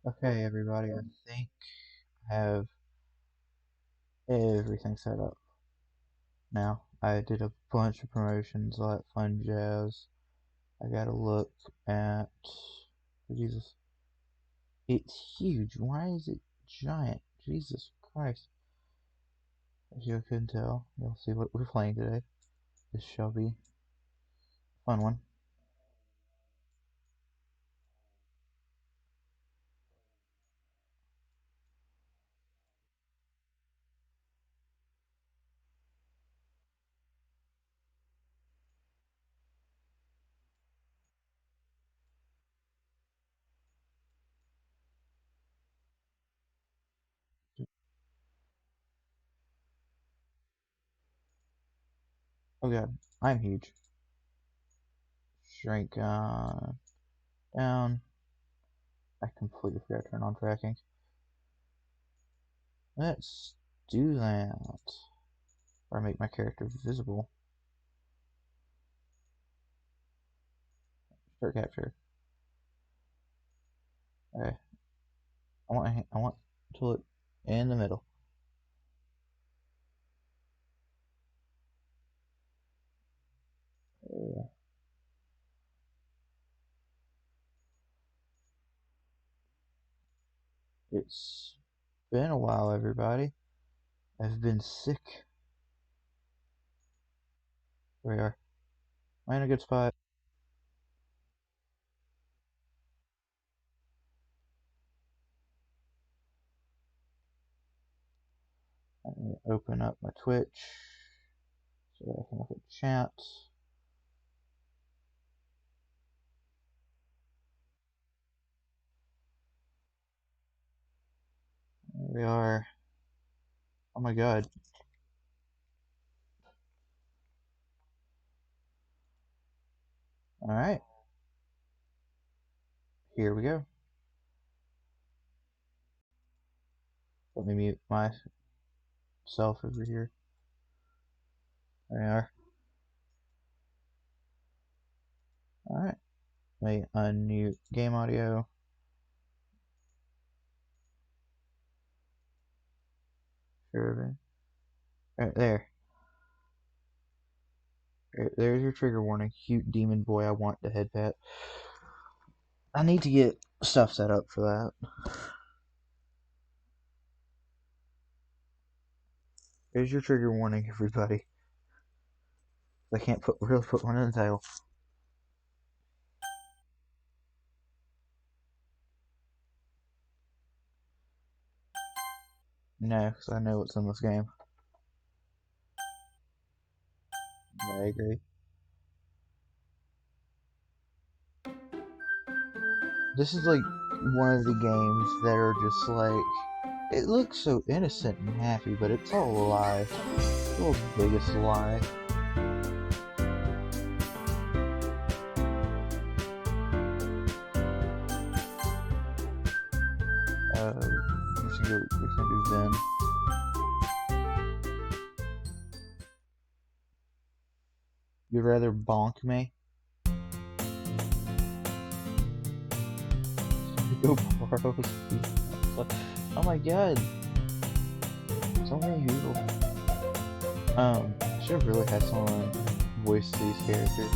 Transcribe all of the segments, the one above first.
Okay, everybody, I think I have everything set up now. I did a bunch of promotions, all that fun jazz. I gotta look at. Jesus. It's huge. Why is it giant? Jesus Christ. As you couldn't tell, you'll see what we're playing today. This shall be a fun one. Oh god, I'm huge. Shrink down. I completely forgot to turn on tracking. Let's do that. Or make my character visible. Start capture. Okay. I want to look in the middle. It's been a while, everybody. I've been sick. Here we are. Am I in a good spot? Let me open up my Twitch so that I can look at chat. There we are. Oh my god. Alright. Here we go. Let me mute myself over here. There we are. Alright. Let me unmute game audio. Sure. Right there. There's your trigger warning. Cute demon boy, I want the head pat. I need to get stuff set up for that. There's your trigger warning, everybody. I can't really put one in the title. No, because I know what's in this game. Yeah, I agree. This is like one of the games that are just like, it looks so innocent and happy, but it's all a lie. It's the biggest lie. We're gonna do Zen. You'd rather bonk me? Go borrow. Oh my god. So many people. I should have really had someone voice these characters.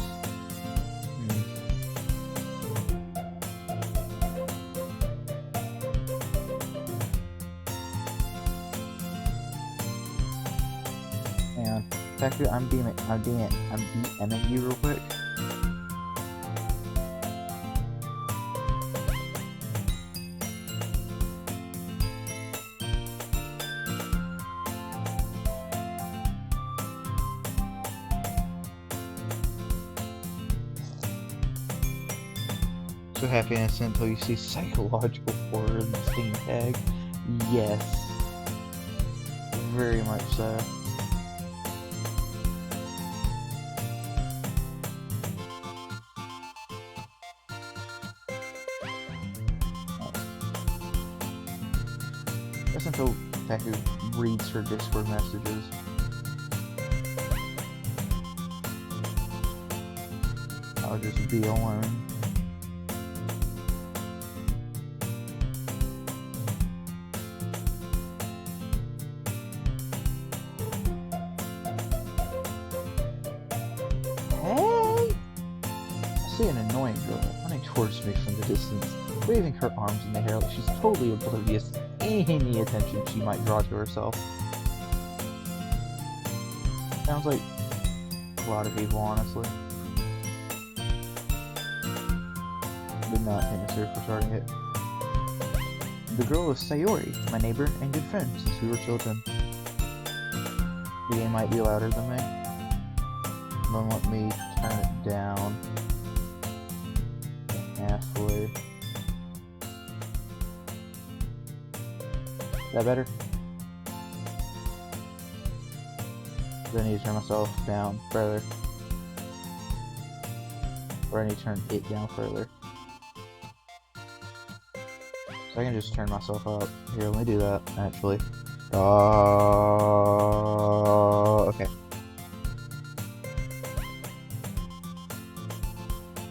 Hang on. Peku, I'm DMing you real quick. So happy innocent until you see psychological horror in the Steam tag. Yes. Very much so. Just until Peku reads her Discord messages. I'll just be alone. see an annoying girl running towards me from the distance, waving her arms in the air like she's totally oblivious to any attention she might draw to herself. Sounds like a lot of people, honestly. Did not thank her for starting it. The girl was Sayori, my neighbor and good friend since we were children. The game might be louder than me. Then let me turn it down halfway. Is that better? Then I need to turn myself down further. Or I need to turn it down further. So I can just turn myself up. Here, let me do that, actually. Okay.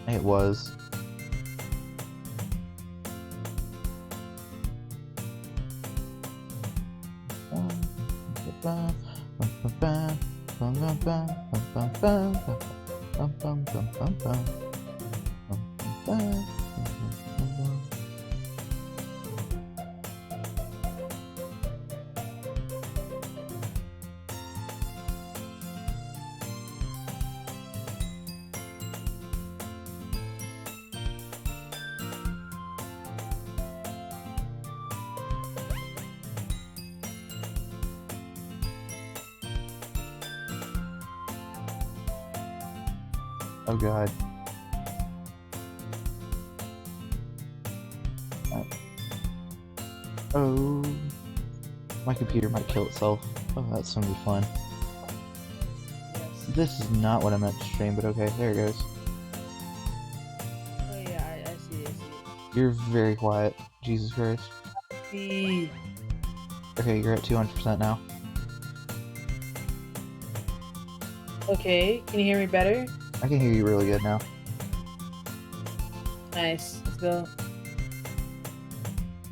It was. Oh god. Oh. My computer might kill itself. Oh, that's gonna be fun. Yes. This is not what I meant to stream, but okay, there it goes. Oh yeah, I see, I see. You're very quiet. Jesus Christ. See. Okay, you're at 200% now. Okay, can you hear me better? I can hear you really good now. Nice, let's go.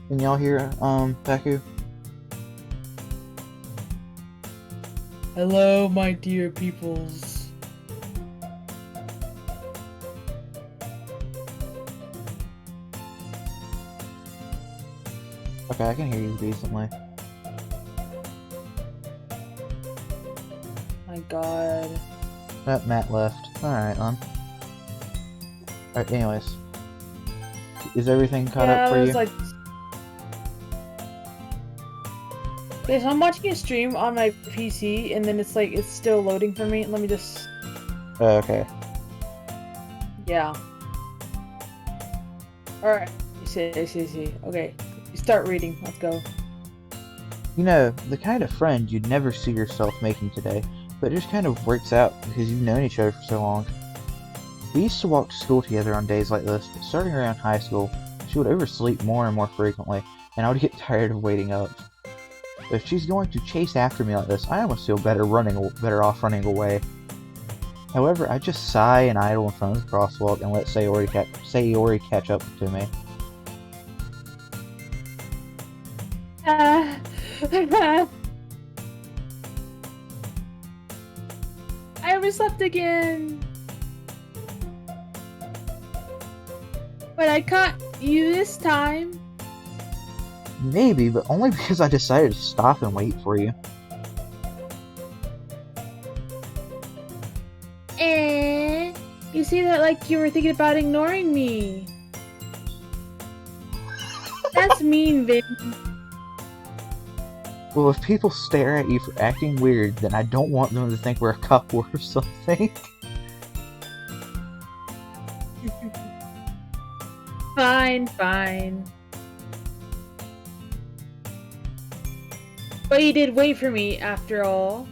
Can y'all hear, Peku? Hello, my dear peoples. Okay, I can hear you decently. My god. That Matt left. Alright, then. Alright, anyways. Is everything caught up for you? Like... Okay, so I'm watching a stream on my PC, and then it's like, it's still loading for me. Let me just... Okay. Yeah. Alright. I see. Okay. You start reading. Let's go. You know, the kind of friend you'd never see yourself making today, but it just kind of works out because you've known each other for so long. We used to walk to school together on days like this, but starting around high school, she would oversleep more and more frequently, and I would get tired of waiting up. If she's going to chase after me like this, I almost feel better off running away. However, I just sigh and idle in front of the crosswalk and let Sayori catch up to me. I overslept again. But I caught you this time. Maybe, but only because I decided to stop and wait for you. You say that like you were thinking about ignoring me. That's mean, Vin. Well, if people stare at you for acting weird, then I don't want them to think we're a couple or something. Fine. But you did wait for me, after all.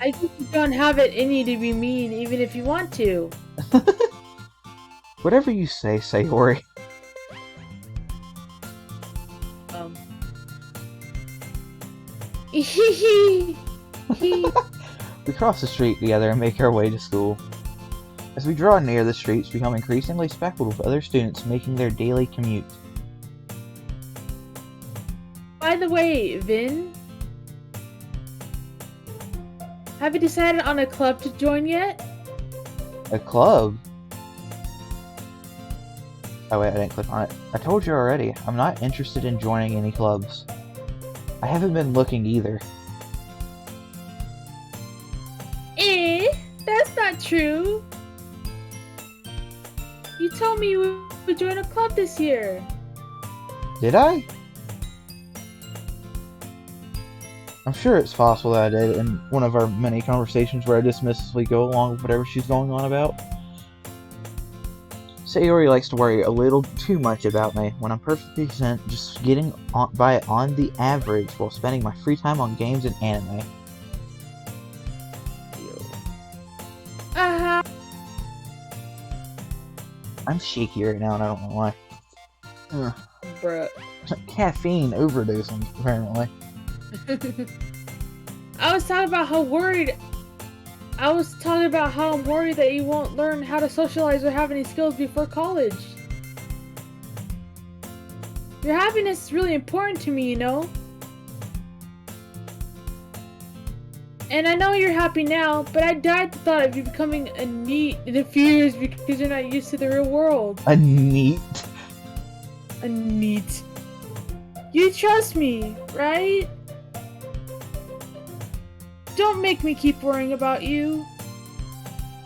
I think you don't have it in you to be mean, even if you want to. Whatever you say, Sayori. We cross the street together and make our way to school. As we draw near, the streets become increasingly speckled with other students making their daily commute. By the way, Vin, Have you decided on a club to join yet? A club? Oh wait, I didn't click on it. I told you already, I'm not interested in joining any clubs. I haven't been looking either. That's not true. You told me you would join a club this year. Did I? I'm sure it's possible that I did in one of our many conversations where I dismissively go along with whatever she's going on about. Sayori likes to worry a little too much about me when I'm perfectly content just getting by on the average while spending my free time on games and anime. Uh-huh. I'm shaky right now and I don't know why. Bruh. Caffeine overdosing, apparently. I was talking about how I'm worried that you won't learn how to socialize or have any skills before college. Your happiness is really important to me, you know? And I know you're happy now, but I died at the thought of you becoming a NEET in a few years because you're not used to the real world. A NEET? A NEET. You trust me, right? Don't make me keep worrying about you.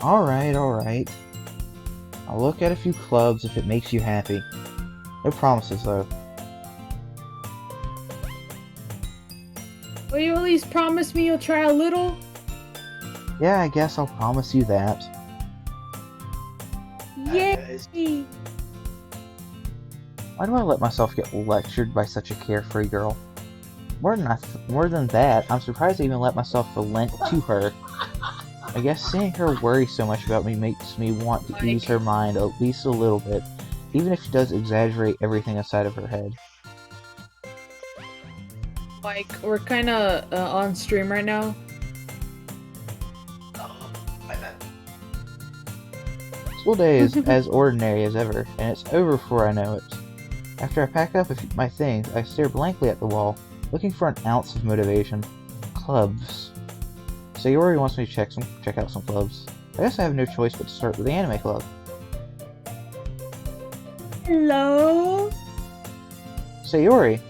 Alright. I'll look at a few clubs if it makes you happy. No promises, though. Will you at least promise me you'll try a little? Yeah, I guess I'll promise you that. Yay! Why do I let myself get lectured by such a carefree girl? More than that, I'm surprised I even let myself relent to her. I guess seeing her worry so much about me makes me want to ease her mind at least a little bit, even if she does exaggerate everything inside of her head. Like, we're kinda on stream right now. School day is as ordinary as ever, and it's over before I know it. After I pack up my things, I stare blankly at the wall, looking for an ounce of motivation. Clubs. Sayori wants me to check out some clubs. I guess I have no choice but to start with the anime club. Hello? Sayori,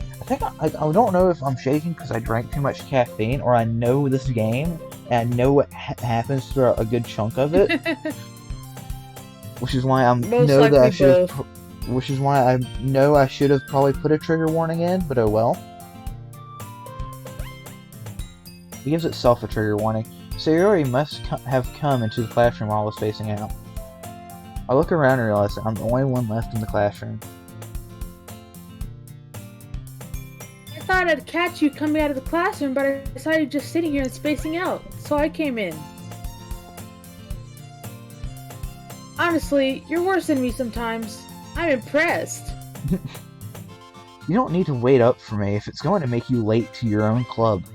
I don't know if I'm shaking because I drank too much caffeine, or I know this game, and I know what happens throughout a good chunk of it. Which is why Which is why I know I should have probably put a trigger warning in, but oh well. It gives itself a trigger warning. Sayori must have come into the classroom while I was spacing out. I look around and realize that I'm the only one left in the classroom. I thought I'd catch you coming out of the classroom, but I saw you just sitting here and spacing out, so I came in. Honestly, you're worse than me sometimes. I'm impressed. You don't need to wait up for me if it's going to make you late to your own club.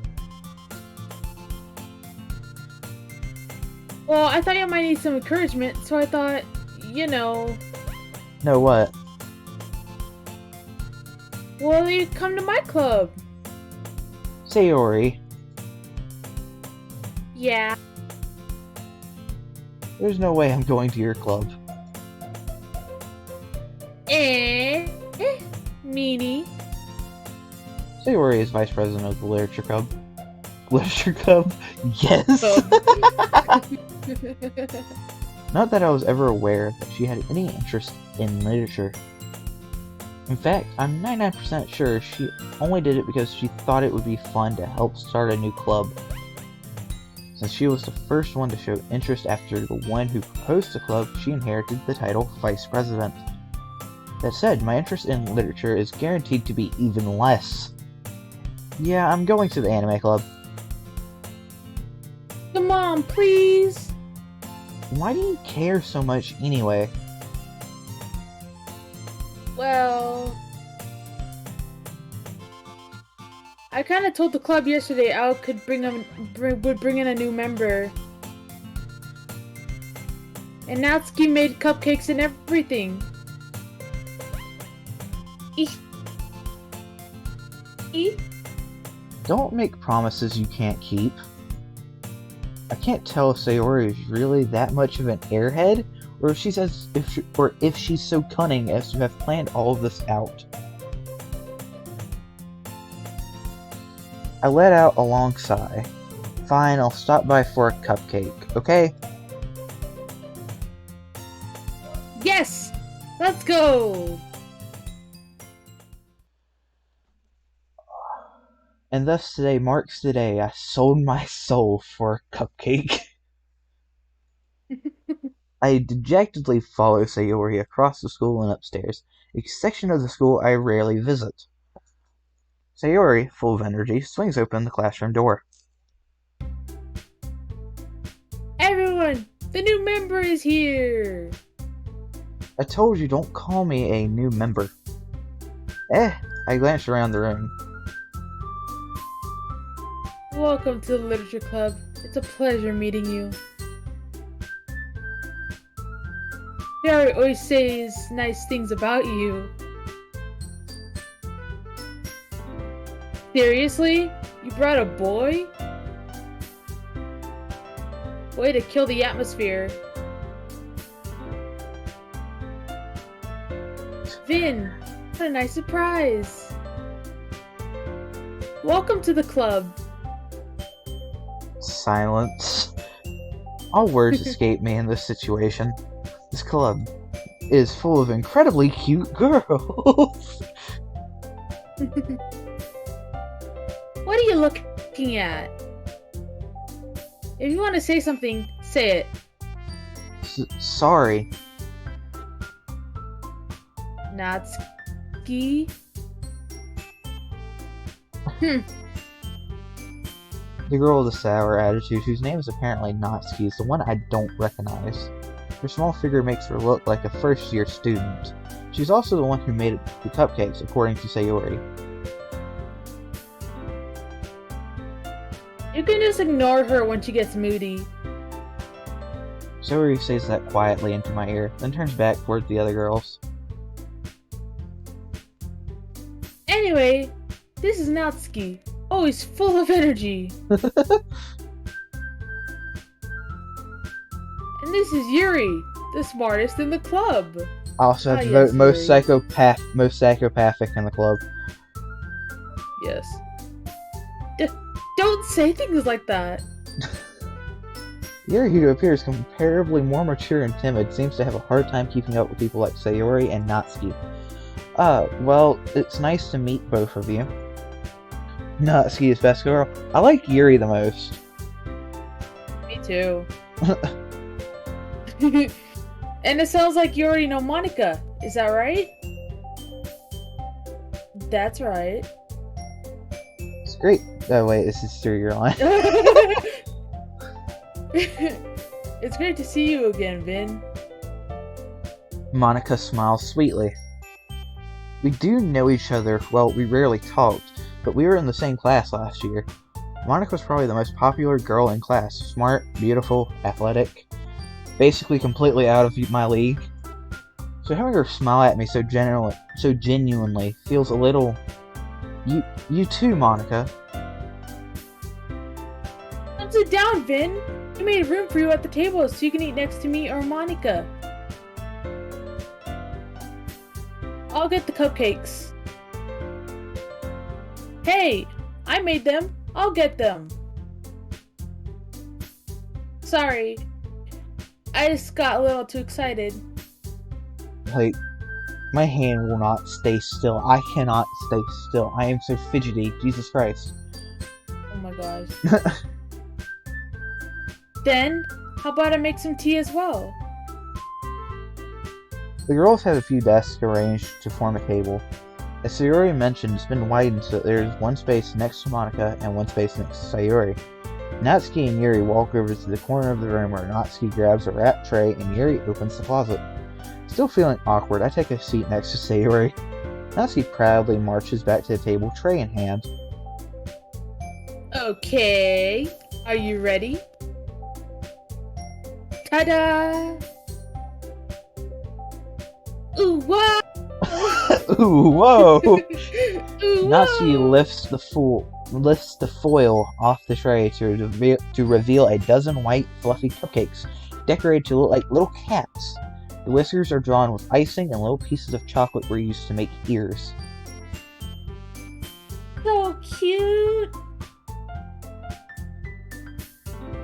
Well, I thought you might need some encouragement, so I thought, you know... No what? Well, you come to my club. Sayori. Yeah. There's no way I'm going to your club. Meanie. Sayori is vice president of the Literature Club. Literature Club? Yes! Not that I was ever aware that she had any interest in literature. In fact, I'm 99% sure she only did it because she thought it would be fun to help start a new club. Since she was the first one to show interest after the one who proposed the club, she inherited the title Vice President. That said, my interest in literature is guaranteed to be even less. Yeah, I'm going to the anime club. Come on, please. Why do you care so much anyway? Well... I kinda told the club yesterday I would bring in a new member. And Natsuki made cupcakes and everything. Don't make promises you can't keep. I can't tell if Sayori is really that much of an airhead, or if she's so cunning as to have planned all of this out. I let out a long sigh. Fine, I'll stop by for a cupcake, okay? Yes! Let's go! And thus today marks the day I sold my soul for a cupcake. I dejectedly follow Sayori across the school and upstairs, a section of the school I rarely visit. Sayori, full of energy, swings open the classroom door. Everyone! The new member is here! I told you don't call me a new member. I glanced around the room. Welcome to the Literature Club. It's a pleasure meeting you. Harry always says nice things about you. Seriously? You brought a boy? Way to kill the atmosphere. Vin, what a nice surprise. Welcome to the club. Silence. All words escape me in this situation. This club is full of incredibly cute girls. What are you looking at? If you want to say something, say it. Sorry. Natsuki? The girl with the sour attitude, whose name is apparently Natsuki, is the one I don't recognize. Her small figure makes her look like a first-year student. She's also the one who made the cupcakes, according to Sayori. You can just ignore her when she gets moody. Sayori says that quietly into my ear, then turns back towards the other girls. Anyway, this is Natsuki, always full of energy. And this is Yuri, the smartest in the club. I also have to yes, vote most Yuri. psychopathic in the club. Yes. Don't say things like that. Yuri, who appears comparably more mature and timid, seems to have a hard time keeping up with people like Sayori and Natsuki. Well, it's nice to meet both of you. Natsuki is best girl. I like Yuri the most. Me too. And it sounds like you already know Monica. Is that right? That's right. It's great. Oh wait, this is through your line. It's great to see you again, Vin. Monica smiles sweetly. We do know each other, well, we rarely talked, but we were in the same class last year. Monica was probably the most popular girl in class. Smart, beautiful, athletic. Basically completely out of my league. So having her smile at me so genuinely feels a little... You too, Monica. Come sit down, Vin. We made room for you at the table so you can eat next to me or Monica. I'll get the cupcakes. Hey, I made them. I'll get them. Sorry. I just got a little too excited. Like, my hand will not stay still. I cannot stay still. I am so fidgety. Jesus Christ. Oh my gosh. Then, how about I make some tea as well? The girls had a few desks arranged to form a table. As Sayori mentioned, it's been widened so there's one space next to Monica and one space next to Sayori. Natsuki and Yuri walk over to the corner of the room where Natsuki grabs a wrap tray and Yuri opens the closet. Still feeling awkward, I take a seat next to Sayori. Natsuki proudly marches back to the table, tray in hand. Okay, are you ready? Ta-da! Ooh, whoa! Ooh, whoa! Ooh, Natsuki whoa! lifts the full lifts the foil off the tray to reveal a dozen white, fluffy cupcakes decorated to look like little cats. The whiskers are drawn with icing, and little pieces of chocolate were used to make ears. So cute!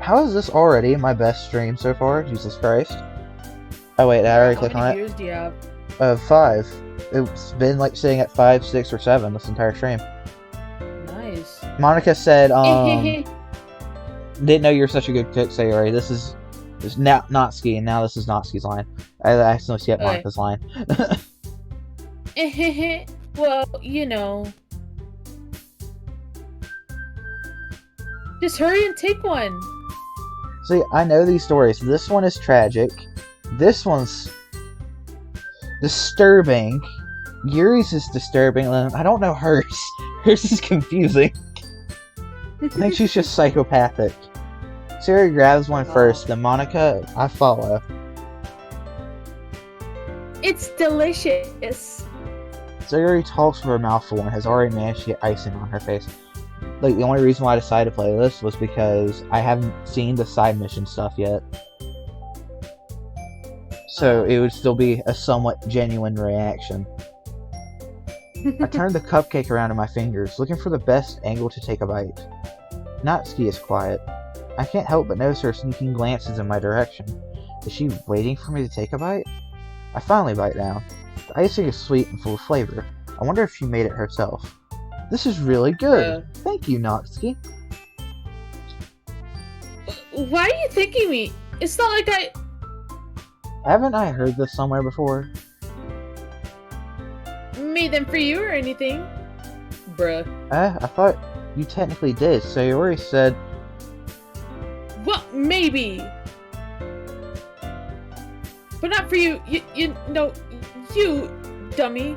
How is this already my best stream so far? Jesus Christ. Oh wait, I already clicked on it. How many views do you have? 5. It's been like sitting at 5, 6, or 7 this entire stream. Nice. Monica said, didn't know you were such a good cook, Sayori. This is now Natsuki, and now this is Natsuki's line. I accidentally skipped Monica's line. Well, you know. Just hurry and take one. See, I know these stories. This one is tragic. This one's disturbing. Yuri's is disturbing. I don't know hers. Hers is confusing. I think she's just psychopathic. Sayori grabs one first, then Monica, I follow. It's delicious. Sayori talks with her mouth full and has already managed to get icing on her face. Like, the only reason why I decided to play this was because I haven't seen the side mission stuff yet. So it would still be a somewhat genuine reaction. I turned the cupcake around in my fingers, looking for the best angle to take a bite. Natsuki is quiet. I can't help but notice her sneaking glances in my direction. Is she waiting for me to take a bite? I finally bite down. The icing is sweet and full of flavor. I wonder if she made it herself. This is really good. Thank you, Natsuki. Why are you thanking me? It's not like Haven't I heard this somewhere before? made them for you or anything. Bruh. I thought you technically did. Sayori said... Well, maybe. But not for you. You know, you dummy.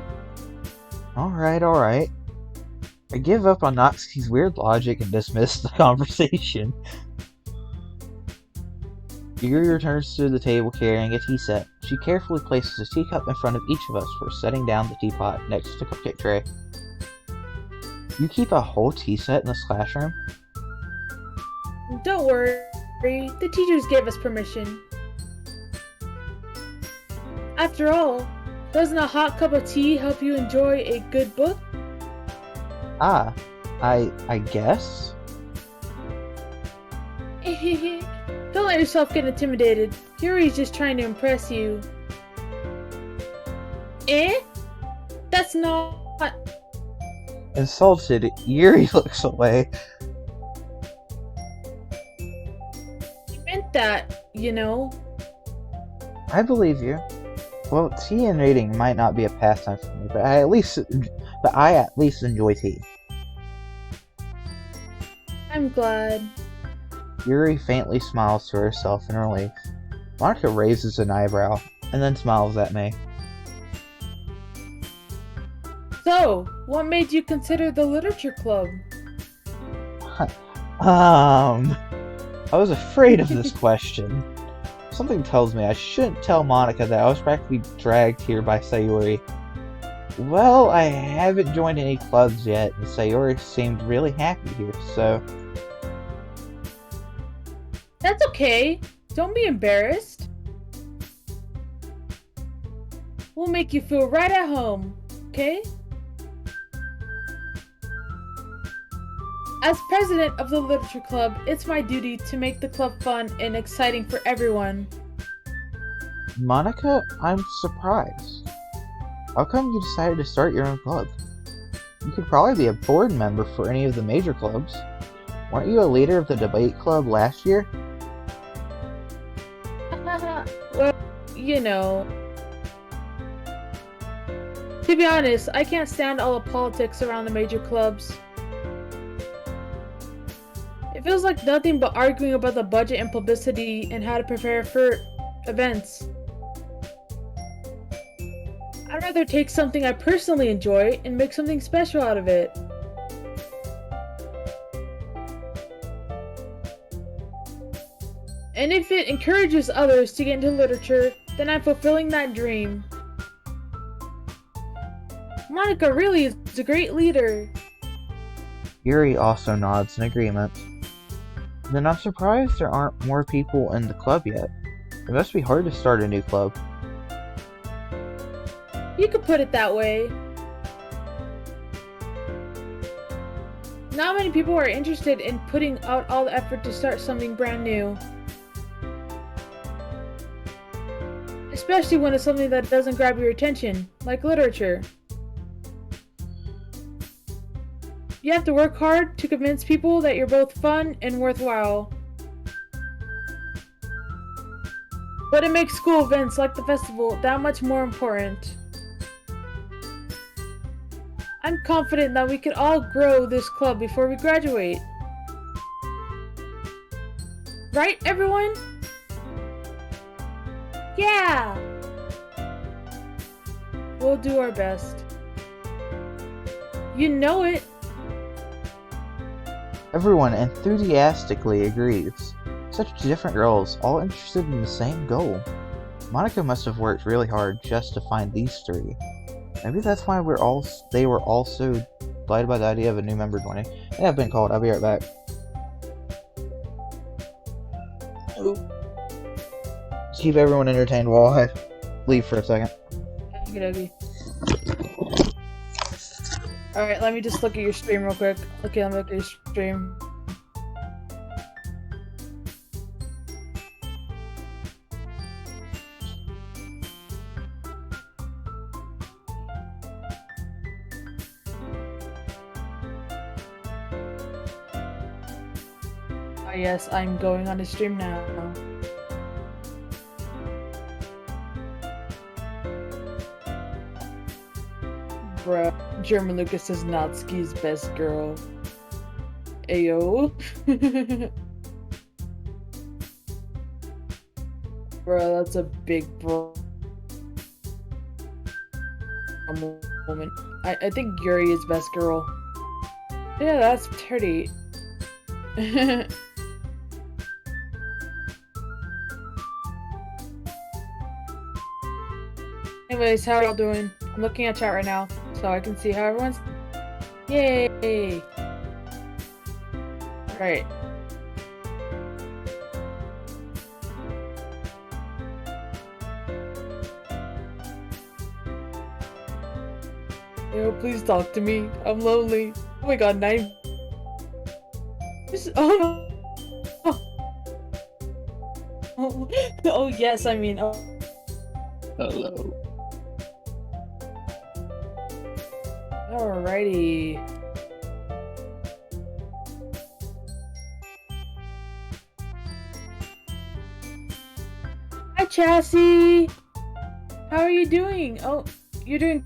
Alright. I give up on Natsuki's weird logic and dismiss the conversation. Yuri returns to the table carrying a tea set. She carefully places a teacup in front of each of us for setting down the teapot next to the cupcake tray. You keep a whole tea set in this classroom? Don't worry. The teachers gave us permission. After all, doesn't a hot cup of tea help you enjoy a good book? Ah, I guess? Don't let yourself get intimidated. Yuri's just trying to impress you. That's not... Insulted, Yuri looks away. I meant that, you know. I believe you. Well, tea and reading might not be a pastime for me, but I at least enjoy tea. I'm glad. Yuri faintly smiles to herself in relief. Monica raises an eyebrow, and then smiles at me. So, what made you consider the literature club? I was afraid of this question. Something tells me I shouldn't tell Monica that I was practically dragged here by Sayori. Well, I haven't joined any clubs yet, and Sayori seemed really happy here, so... That's okay. Don't be embarrassed. We'll make you feel right at home, okay? As president of the literature club, it's my duty to make the club fun and exciting for everyone. Monica, I'm surprised. How come you decided to start your own club? You could probably be a board member for any of the major clubs. Weren't you a leader of the debate club last year? Well, you know. To be honest, I can't stand all the politics around the major clubs. It feels like nothing but arguing about the budget and publicity and how to prepare for events. I'd rather take something I personally enjoy and make something special out of it. And if it encourages others to get into literature, then I'm fulfilling that dream. Monica really is a great leader. Yuri also nods in agreement. Then I'm surprised there aren't more people in the club yet. It must be hard to start a new club. You could put it that way. Not many people are interested in putting out all the effort to start something brand new. Especially when it's something that doesn't grab your attention, like literature. You have to work hard to convince people that you're both fun and worthwhile. But it makes school events like the festival that much more important. I'm confident that we can all grow this club before we graduate. Right, everyone? Yeah! We'll do our best. You know it. Everyone enthusiastically agrees. Such different girls, all interested in the same goal. Monica must have worked really hard just to find these three. Maybe that's why they were all so delighted by the idea of a new member joining. Hey, I've been called. I'll be right back. Just keep everyone entertained while I leave for a second. Okey-dokey. Alright, let me just look at your stream real quick. Okay, let me look at your stream. Ah, yes, I'm going on the stream now. Bruh, German Lucas is Natsuki's best girl. Ayo. Bruh, that's a big bro moment. I think Yuri is best girl. Yeah, that's pretty. Anyways, how are y'all doing? I'm looking at chat right now, so I can see how everyone's. Yay! Right. Yo, please talk to me. I'm lonely. Oh my god, 9. Oh no! Oh. Oh yes, I mean. Oh. Hello. Alrighty. Hi, Chassis. How are you doing? Oh, you're doing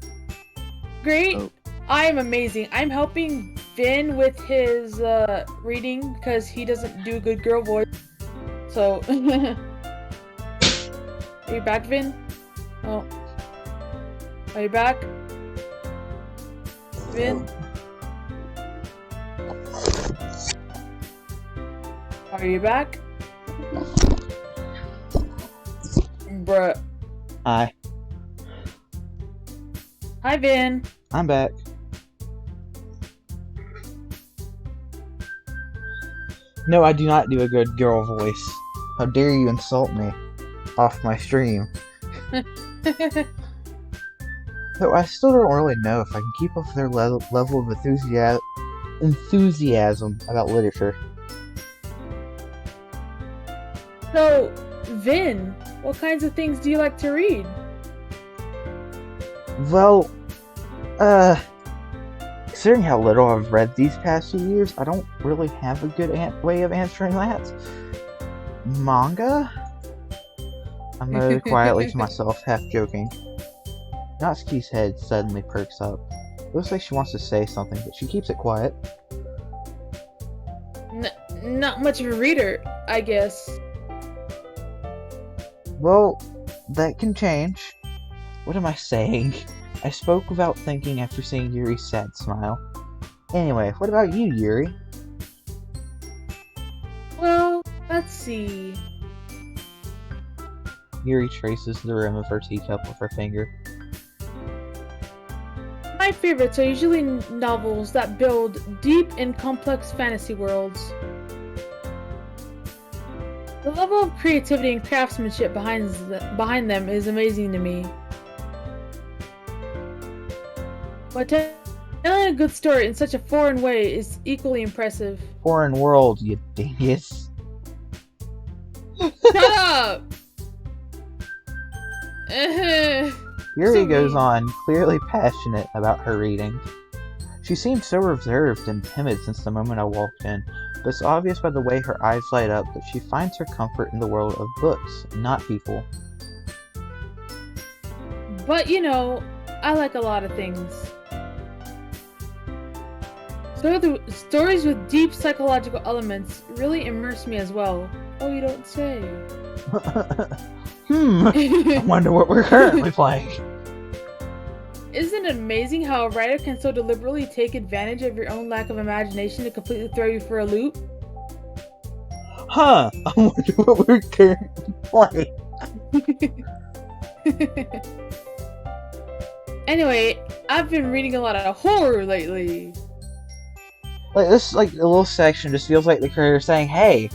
great. Oh. I am amazing. I'm helping Vin with his reading because he doesn't do a good girl voice. So, are you back, Vin? Oh, are you back, Vin? Are you back? Bruh. Hi. Hi, Vin. I'm back. No, I do not do a good girl voice. How dare you insult me off my stream. Though I still don't really know if I can keep up with their level of enthusiasm about literature. So, Vin, what kinds of things do you like to read? Well, considering how little I've read these past few years, I don't really have a good way of answering that. Manga? I muttered quietly to myself, half joking. Natsuki's head suddenly perks up. It looks like she wants to say something, but she keeps it quiet. Not much of a reader, I guess. Well, that can change. What am I saying? I spoke without thinking after seeing Yuri's sad smile. Anyway, what about you, Yuri? Well, let's see. Yuri traces the rim of her teacup with her finger. My my favorites are usually novels that build deep and complex fantasy worlds. The level of creativity and craftsmanship behind them is amazing to me. But telling a good story in such a foreign way is equally impressive. Foreign world, you dingus. Shut up! Yuri goes on, clearly passionate about her reading. She seemed so reserved and timid since the moment I walked in, but it's obvious by the way her eyes light up that she finds her comfort in the world of books, not people. But you know, I like a lot of things. Stories with deep psychological elements really immerse me as well. Oh, you don't say. I wonder what we're currently playing. Isn't it amazing how a writer can so deliberately take advantage of your own lack of imagination to completely throw you for a loop? I wonder what we're currently playing. Anyway, I've been reading a lot of horror lately. Like this, a little section just feels like the creator saying, "Hey,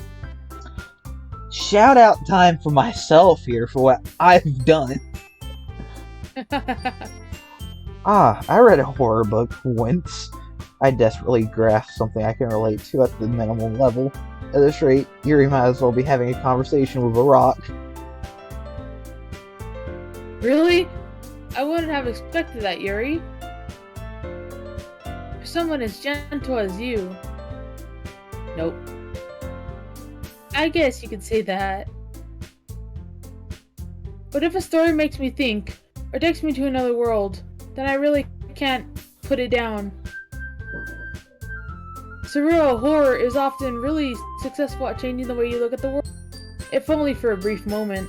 shout out time for myself here for what I've done." I read a horror book once. I desperately grasped something I can relate to at the minimum level. At this rate, Yuri might as well be having a conversation with a rock. Really? I wouldn't have expected that, Yuri. For someone as gentle as you. Nope. I guess you could say that. But if a story makes me think, or takes me to another world, then I really can't put it down. Surreal horror is often really successful at changing the way you look at the world, if only for a brief moment.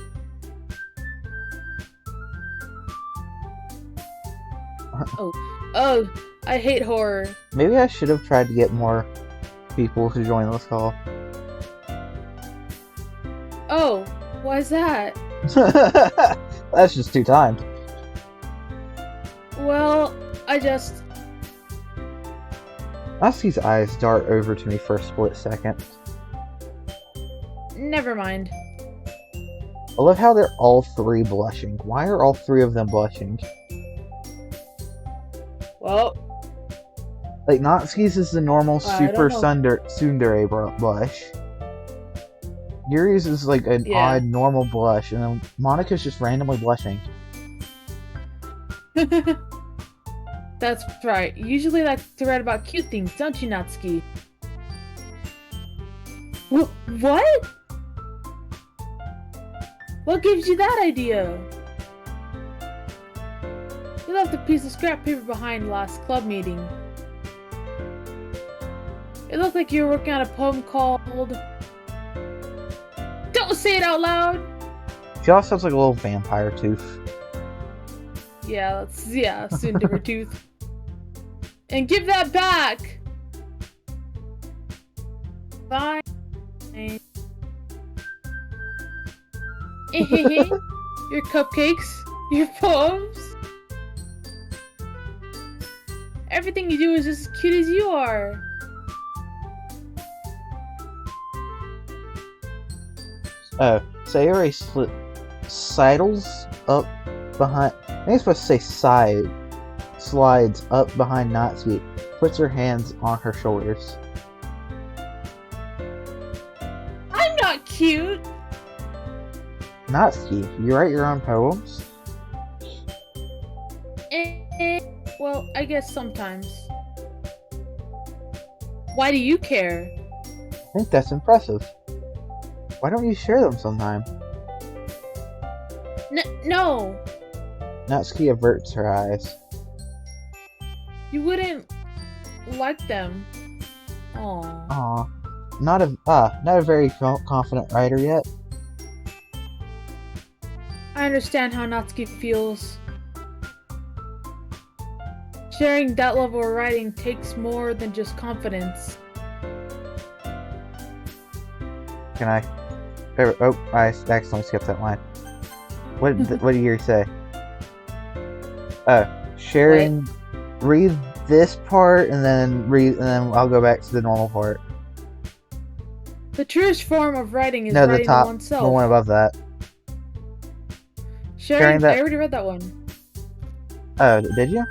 Oh, I hate horror. Maybe I should have tried to get more people to join this call. Oh, why's that? That's just 2 times. Well, Natsuki's eyes dart over to me for a split second. Never mind. I love how they're all 3 blushing. Why are all 3 of them blushing? Well, Like, Natsuki's is the normal super know. tsundere blush. Yuri's is like an odd normal blush, and then Monika's just randomly blushing. That's right. You usually like to write about cute things, don't you, Natsuki? What? What gives you that idea? You left a piece of scrap paper behind last club meeting. It looked like you were working on a poem called... Don't say it out loud! She also has like a little vampire tooth. Yeah, Cinderella tooth. And give that back! Fine. Your cupcakes, your poems. Everything you do is just as cute as you are. Sayori sidles up behind. I think it's supposed to say slides up behind Natsuki, puts her hands on her shoulders. I'm not cute! Natsuki, you write your own poems? Well, I guess sometimes. Why do you care? I think that's impressive. Why don't you share them sometime? No! Natsuki averts her eyes. You wouldn't like them. Aww. Aw. Not a very confident writer yet. I understand how Natsuki feels. Sharing that level of writing takes more than just confidence. Can I? Oh, I accidentally skipped that line. What did you say? Sharing read this part and then I'll go back to the normal part. The truest form of writing is No, the writing to top, oneself. the one above that. Sharing that. I already read that one. Oh, did you?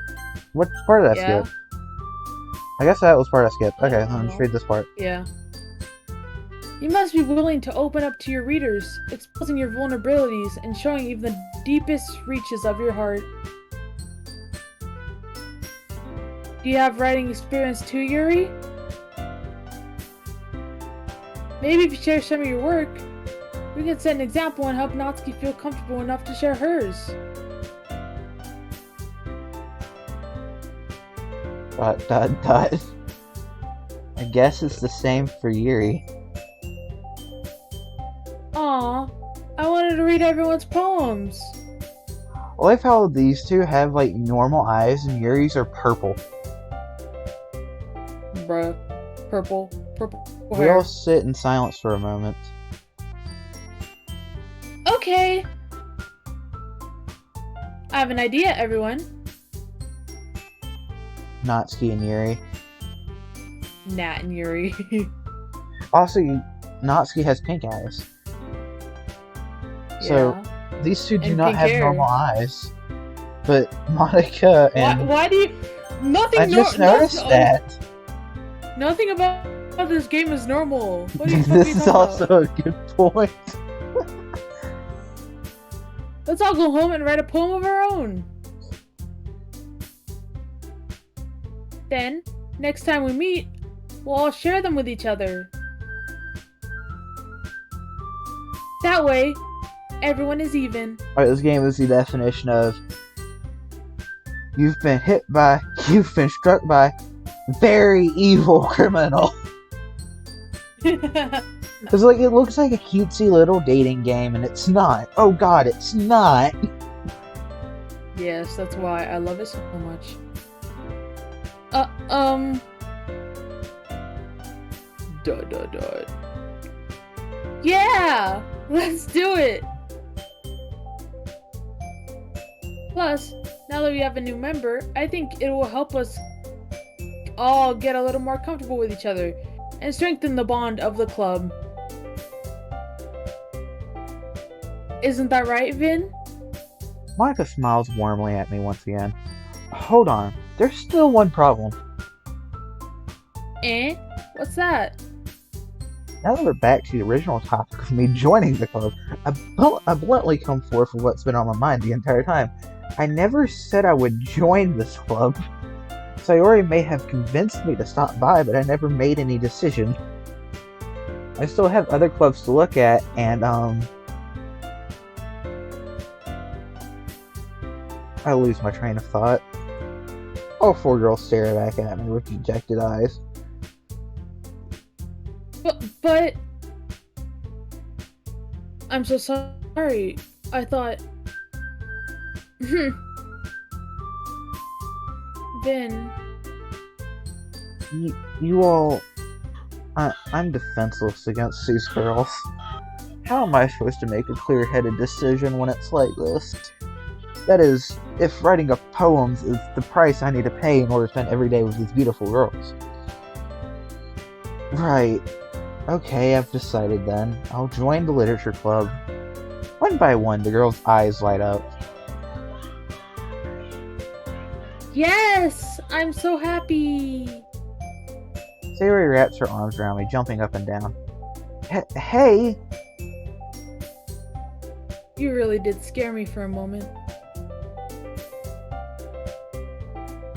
What part did I skip? I guess that was part I skipped. Okay, let's read this part. Yeah. You must be willing to open up to your readers, exposing your vulnerabilities and showing even the deepest reaches of your heart. Do you have writing experience too, Yuri? Maybe if you share some of your work, we can set an example and help Natsuki feel comfortable enough to share hers. I guess it's the same for Yuri. Aw, I wanted to read everyone's poems. I like how these two have like normal eyes and Yuri's are purple. Bruh. Purple We hair. all sit in silence for a moment. Okay. I have an idea, everyone. Natsuki and Yuri. Nat and Yuri. Also, Natsuki has pink eyes. So, these two do And not pink have hair. normal eyes. But Monica and... Why do you... Nothing I just noticed that. Nothing about this game is normal. What are you This is also about? a good point. Let's all go home and write a poem of our own. Then, next time we meet, we'll all share them with each other. That way, everyone is even. Alright, this game is the definition of you've been struck by very evil criminal. It's like, it looks like a cutesy little dating game, and it's not. Oh god, it's not. Yes, that's why I love it so much. Yeah! Let's do it! Plus, now that we have a new member, I think it will help us all get a little more comfortable with each other and strengthen the bond of the club. Isn't that right, Vin? Monica smiles warmly at me once again. Hold on, there's still one problem. Eh? What's that? Now that we're back to the original topic of me joining the club, I bluntly come forth with what's been on my mind the entire time. I never said I would join this club. Sayori may have convinced me to stop by, but I never made any decision. I still have other clubs to look at, and I lose my train of thought. All four girls stare back at me with dejected eyes. But... I'm so sorry. I thought... Vin... You all... I'm defenseless against these girls. How am I supposed to make a clear-headed decision when it's like this? That is, if writing a poem is the price I need to pay in order to spend every day with these beautiful girls. Right. Okay, I've decided then. I'll join the literature club. One by one, the girls' eyes light up. Yes! I'm so happy! Sayori wraps her arms around me, jumping up and down. Hey! You really did scare me for a moment.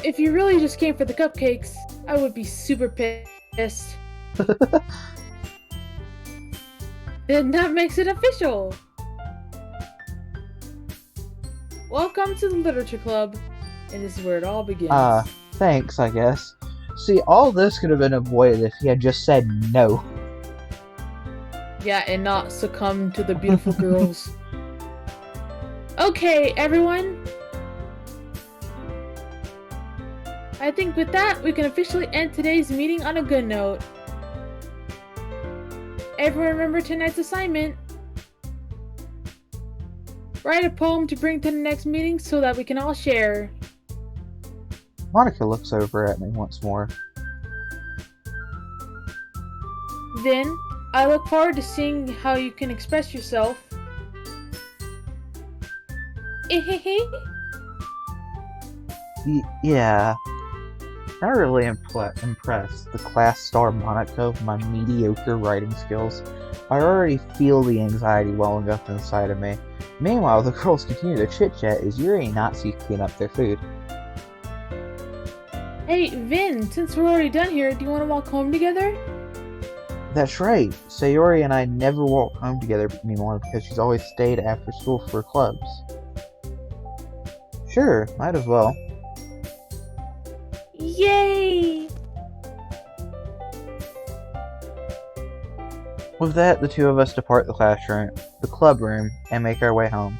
If you really just came for the cupcakes, I would be super pissed. Then that makes it official! Welcome to the Literature Club, and this is where it all begins. Thanks, I guess. See, all this could have been avoided if he had just said no. Yeah, and not succumb to the beautiful girls. Okay, everyone. I think with that, we can officially end today's meeting on a good note. Everyone remember tonight's assignment. Write a poem to bring to the next meeting so that we can all share. Monica looks over at me once more. Vin, I look forward to seeing how you can express yourself. Yeah. Not really impressed. The class star Monica with my mediocre writing skills. I already feel the anxiety welling up inside of me. Meanwhile, the girls continue to chit-chat as Yuri and Natsuki clean up their food. Hey, Vin, since we're already done here, do you want to walk home together? That's right. Sayori and I never walk home together anymore because she's always stayed after school for clubs. Sure, might as well. Yay! With that, the two of us depart the club room, and make our way home.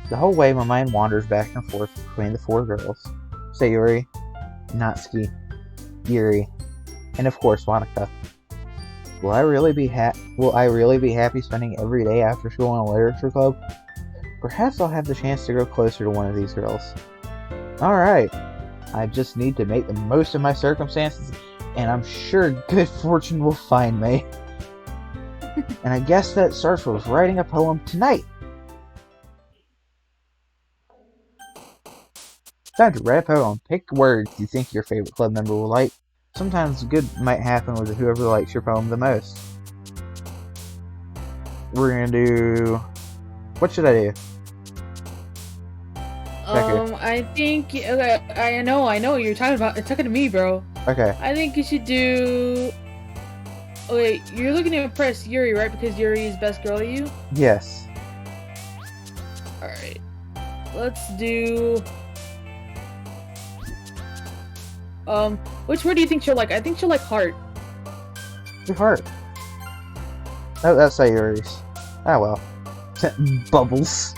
The whole way, my mind wanders back and forth between the four girls: Sayori, Natsuki, Yuri, and of course Monica. Will I really be happy spending every day after school in a literature club? Perhaps I'll have the chance to grow closer to one of these girls. Alright, I just need to make the most of my circumstances, and I'm sure good fortune will find me. And I guess that starts with writing a poem tonight. Time to write a poem. Pick words you think your favorite club member will like. Sometimes good might happen with whoever likes your poem the most. We're gonna do... What should I do? Peku. I think... Okay, I know what you're talking about. It's talking to me, bro. Okay. I think you should do... Okay, you're looking to impress Yuri, right? Because Yuri is best girl to you? Yes. Alright. Let's do... which word do you think she'll like? I think she'll like heart. Your heart. Oh, that's Sayori's. Ah, well. Bubbles.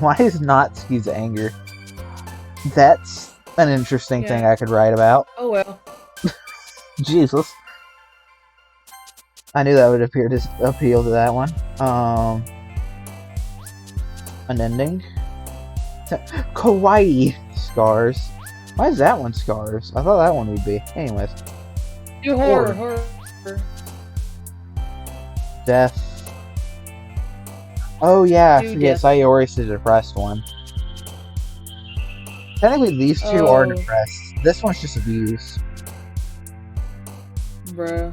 Why is Natsuki's anger? That's an interesting thing I could write about. Oh well. Jesus. I knew that would appeal to that one. Unending. Kawaii scars. Why is that one scars? I thought that one would be. Anyways. Do horror. Death. Oh yeah, I forget. Sayori's the depressed one. Technically, these two are depressed. This one's just abuse. Bruh.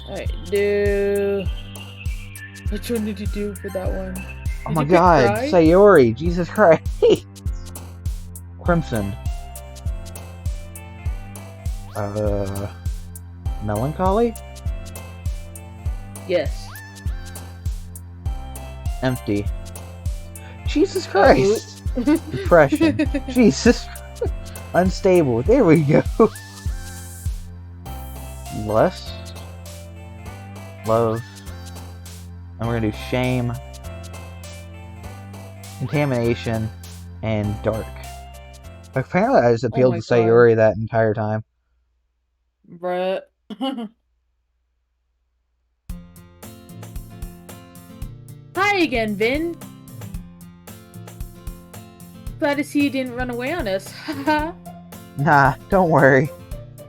Alright, do... Which one did you do for that one? Oh my god, Sayori, Jesus Christ. Crimson. Melancholy? Yes. Empty. Jesus Christ. Depression. Jesus. Unstable. There we go. Lust. Love. And we're gonna do shame, contamination, and dark. Apparently I just appealed to Sayori that entire time. Bruh. Hi again, Vin. Glad to see you didn't run away on us. Haha. Nah, don't worry.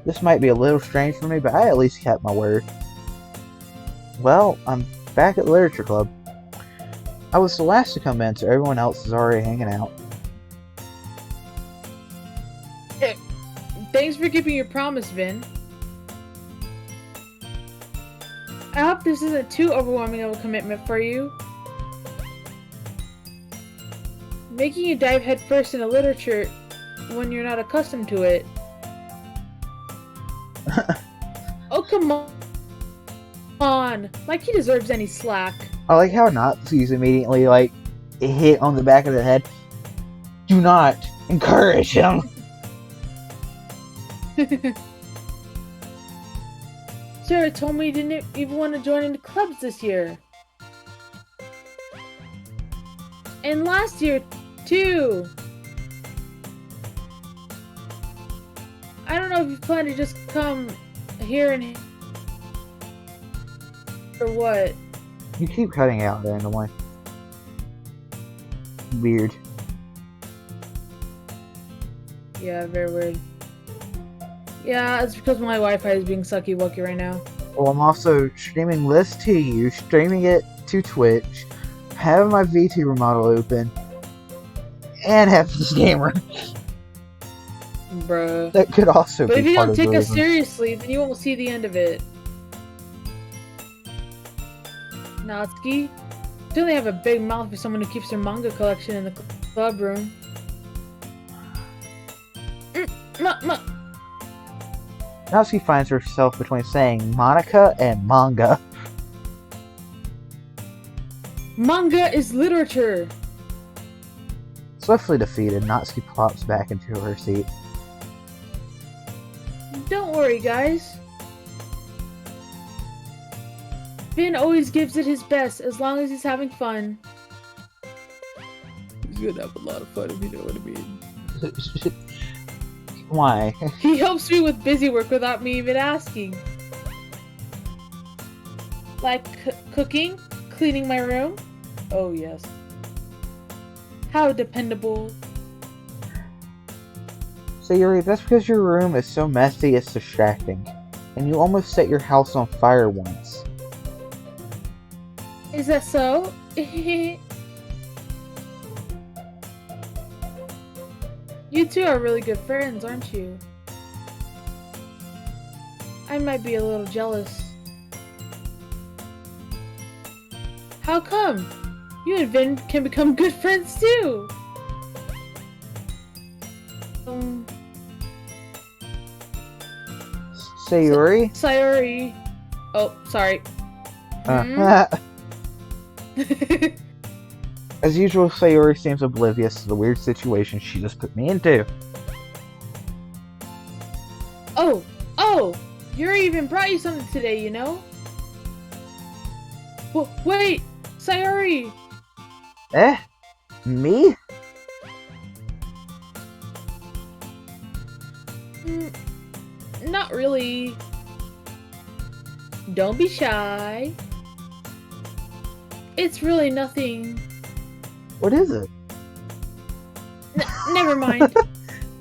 This might be a little strange for me, but I at least kept my word. Well, I'm back at the Literature Club. I was the last to come in, so everyone else is already hanging out. Thanks for keeping your promise, Vin. I hope this isn't too overwhelming of a commitment for you. Making you dive headfirst into literature when you're not accustomed to it. Oh, come on. Like he deserves any slack. I like how Natsuki's immediately, like, hit on the back of the head. Do not encourage him! Sarah told me you didn't even want to join into clubs this year. And last year, too. I don't know if you plan to just come here and... or what. You keep cutting out randomly. Weird. Yeah, very weird. Yeah, it's because my Wi-Fi is being sucky-wucky right now. Well, I'm also streaming this to you, streaming it to Twitch, have my VTuber model open, and have this gamer. Bruh. That could also But be if you part don't of the take us reason. seriously, then you won't see the end of it. Natsuki, you only have a big mouth for someone who keeps their manga collection in the club room. Natsuki finds herself between saying Monica and manga. Manga is literature! Swiftly defeated, Natsuki plops back into her seat. Don't worry, guys. Finn always gives it his best as long as he's having fun. He's gonna have a lot of fun if you know what I mean. Why? He helps me with busy work without me even asking. Like cooking, cleaning my room. Oh yes. How dependable. Sayuri, that's because your room is so messy it's distracting. And you almost set your house on fire once. Is that so? You two are really good friends, aren't you? I might be a little jealous. How come? You and Vin can become good friends too! Sayuri? Sayuri. Oh, sorry. As usual, Sayuri seems oblivious to the weird situation she just put me into. Oh! Yuri even brought you something today, you know? Wait! Sayuri! Eh? Me? Not really. Don't be shy. It's really nothing. What is it? Never mind.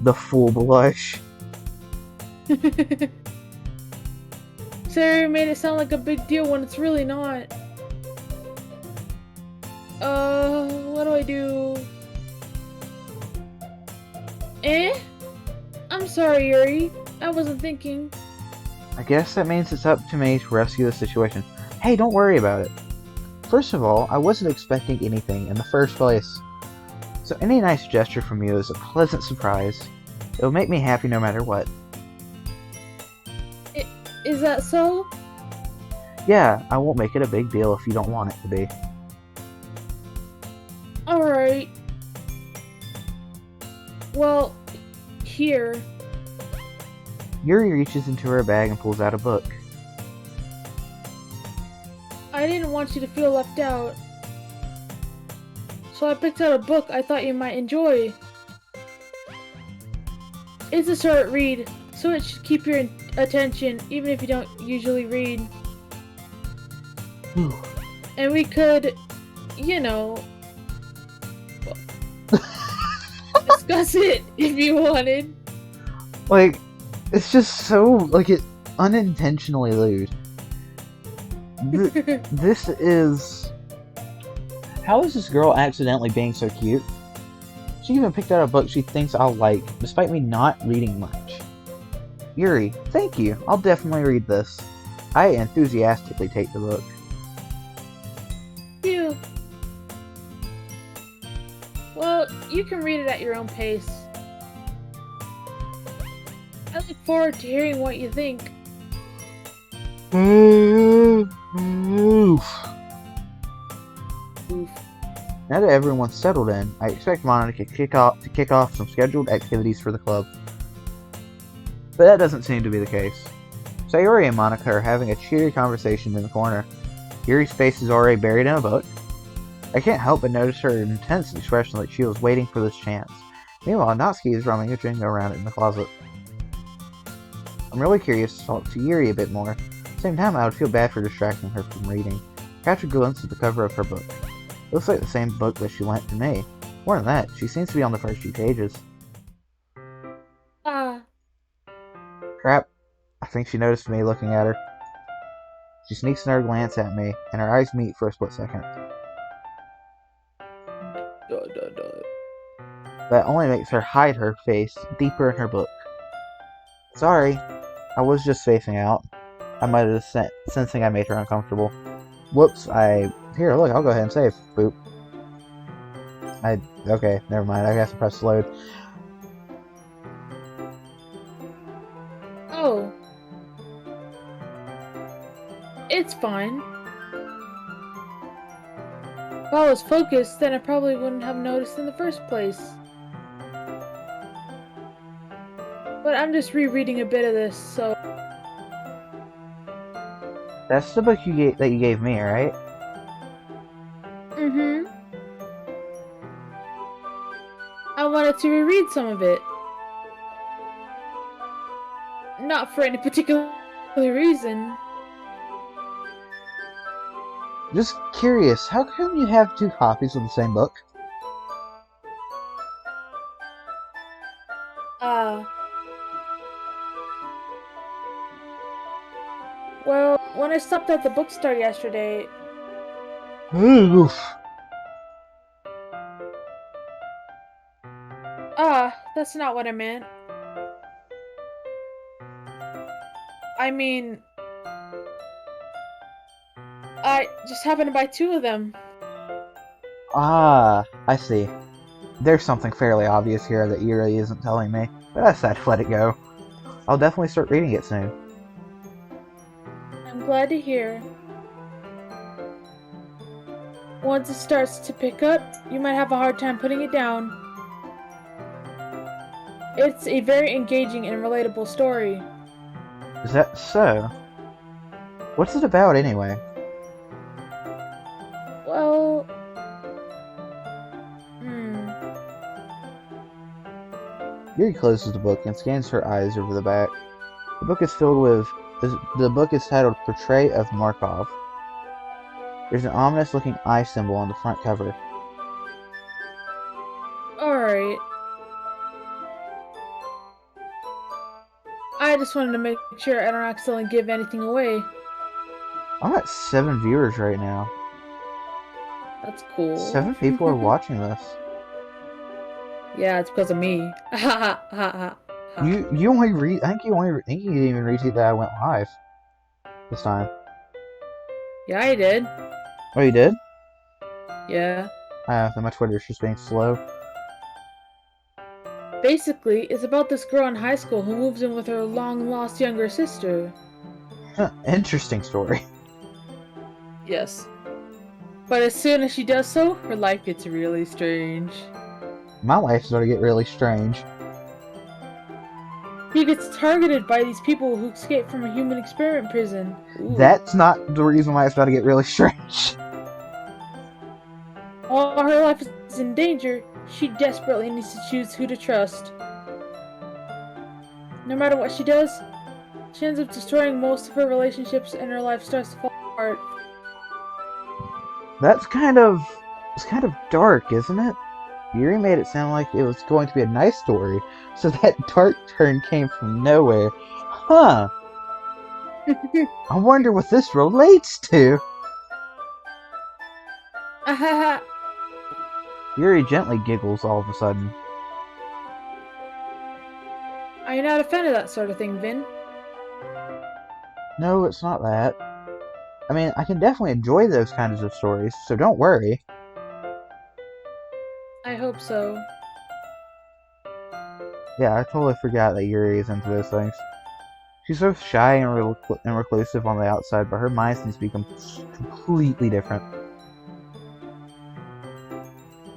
The full blush. Sarah made it sound like a big deal when it's really not. What do I do? I'm sorry, Yuri. I wasn't thinking. I guess that means it's up to me to rescue the situation. Hey, don't worry about it. First of all, I wasn't expecting anything in the first place. So any nice gesture from you is a pleasant surprise. It'll make me happy no matter what. Is that so? Yeah, I won't make it a big deal if you don't want it to be. Alright. Well, here. Yuri reaches into her bag and pulls out a book. I didn't want you to feel left out. So I picked out a book I thought you might enjoy. It's a short read, so it should keep your attention even if you don't usually read. And we could, you know, discuss it if you wanted. Like, it's just so, like, it unintentionally lewd. This is... How is this girl accidentally being so cute? She even picked out a book she thinks I'll like, despite me not reading much. Yuri, thank you. I'll definitely read this. I enthusiastically take the book. Phew. Well, you can read it at your own pace. I look forward to hearing what you think. Oof. Oof. Now that everyone's settled in, I expect Monica to kick off some scheduled activities for the club. But that doesn't seem to be the case. Sayuri and Monica are having a cheery conversation in the corner. Yuri's face is already buried in a book. I can't help but notice her intense expression like she was waiting for this chance. Meanwhile, Natsuki is rummaging around in the closet. I'm really curious to talk to Yuri a bit more. At the same time, I would feel bad for distracting her from reading. Catch a glimpse of the cover of her book. It looks like the same book that she lent to me. More than that, she seems to be on the first few pages. Ah, Crap. I think she noticed me looking at her. She sneaks another glance at me, and our eyes meet for a split second. That only makes her hide her face deeper in her book. Sorry, I was just spacing out. I might have sensing I made her uncomfortable. Whoops, Here, look, I'll go ahead and save. Boop. Okay, never mind, I guess I pressed load. oh. It's fine. If I was focused, then I probably wouldn't have noticed in the first place. But I'm just rereading a bit of this, so... That's the book that you gave me, right? Mm-hmm. I wanted to reread some of it. Not for any particular reason. Just curious, how come you have two copies of the same book? Well, when I stopped at the bookstore yesterday... Oof. That's not what I meant. I mean... I just happened to buy two of them. Ah, I see. There's something fairly obvious here that Yuri isn't telling me, but I decided to let it go. I'll definitely start reading it soon. I'm glad to hear. Once it starts to pick up, you might have a hard time putting it down. It's a very engaging and relatable story. Is that so? What's it about anyway? Well... Yuri closes the book and scans her eyes over the back. The book is titled Portrait of Markov. There's an ominous looking eye symbol on the front cover. Alright. I just wanted to make sure I don't accidentally give anything away. I'm at 7 viewers right now. That's cool. 7 people are watching this. Yeah, it's because of me. You only read. I think you didn't even retweet that I went live this time. Yeah, I did. Oh, you did? Yeah. Then my Twitter's just being slow. Basically, it's about this girl in high school who moves in with her long-lost younger sister. Huh, interesting story. Yes. But as soon as she does so, her life gets really strange. My life's going to get really strange. She gets targeted by these people who escaped from a human experiment prison. Ooh. That's not the reason why it's about to get really strange. While her life is in danger, she desperately needs to choose who to trust. No matter what she does, she ends up destroying most of her relationships and her life starts to fall apart. It's kind of dark, isn't it? Yuri made it sound like it was going to be a nice story, so that dark turn came from nowhere. Huh. I wonder what this relates to. Yuri gently giggles all of a sudden. Are you not a fan of that sort of thing, Vin? No, it's not that. I mean, I can definitely enjoy those kinds of stories, so don't worry. I hope so. Yeah, I totally forgot that Yuri is into those things. She's so shy and reclusive on the outside, but her mind seems to be completely different.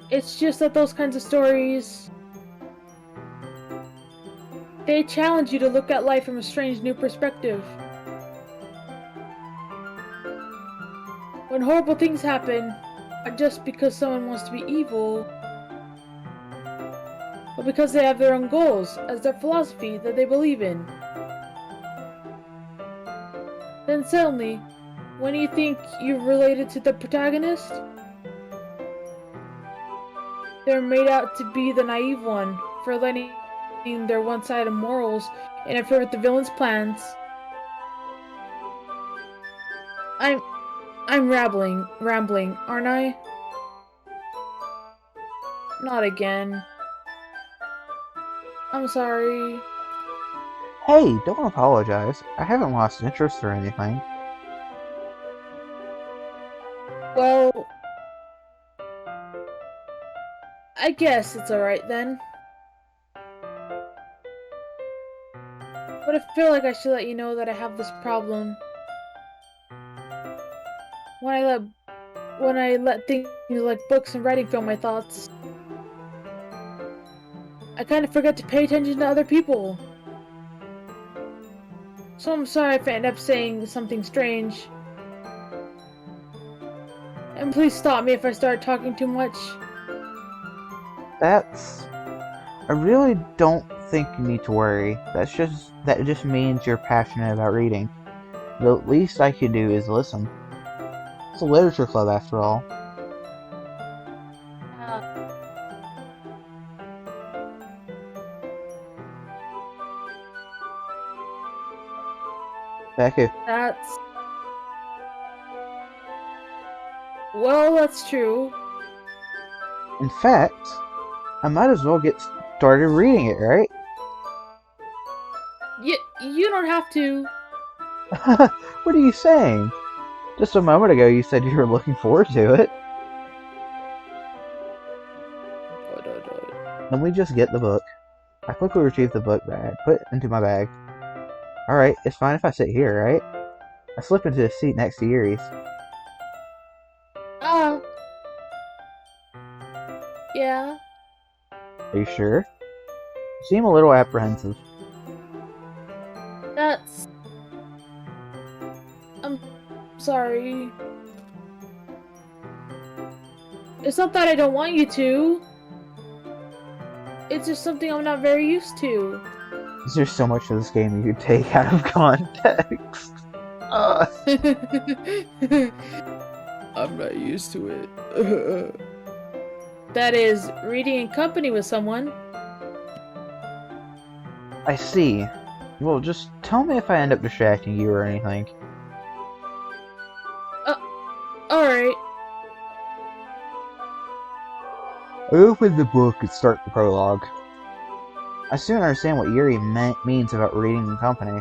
It's just that those kinds of stories... they challenge you to look at life from a strange new perspective. When horrible things happen, not just because someone wants to be evil, but because they have their own goals, as their philosophy that they believe in. Then suddenly, When do you think you're related to the protagonist? They're made out to be the naive one, for letting their one-sided morals interfere with the villain's plans. I'm I'm rambling, aren't I? Not again. I'm sorry. Hey, don't apologize. I haven't lost interest or anything. Well, I guess it's alright then. But I feel like I should let you know that I have this problem. When I let things like books and writing fill my thoughts, I kind of forget to pay attention to other people. So I'm sorry if I end up saying something strange. And please stop me if I start talking too much. I really don't think you need to worry. That just means you're passionate about reading. The least I can do is listen. It's a literature club after all. Uh, Peku. that's... Well, that's true. In fact, I might as well get started reading it, right? You don't have to. What are you saying? Just a moment ago you said you were looking forward to it. Let me just get the book. I quickly retrieve the book bag, put it into my bag. Alright, it's fine if I sit here, right? I slip into the seat next to Yuri's. Yeah. Are you sure? You seem a little apprehensive. That's... I'm sorry. It's not that I don't want you to. It's just something I'm not very used to. There's so much of this game you could take out of context. I'm not used to it. That is, reading in company with someone. I see. Well, just tell me if I end up distracting you or anything. Alright. I open the book and start the prologue. I soon understand what Yuri means about reading in company.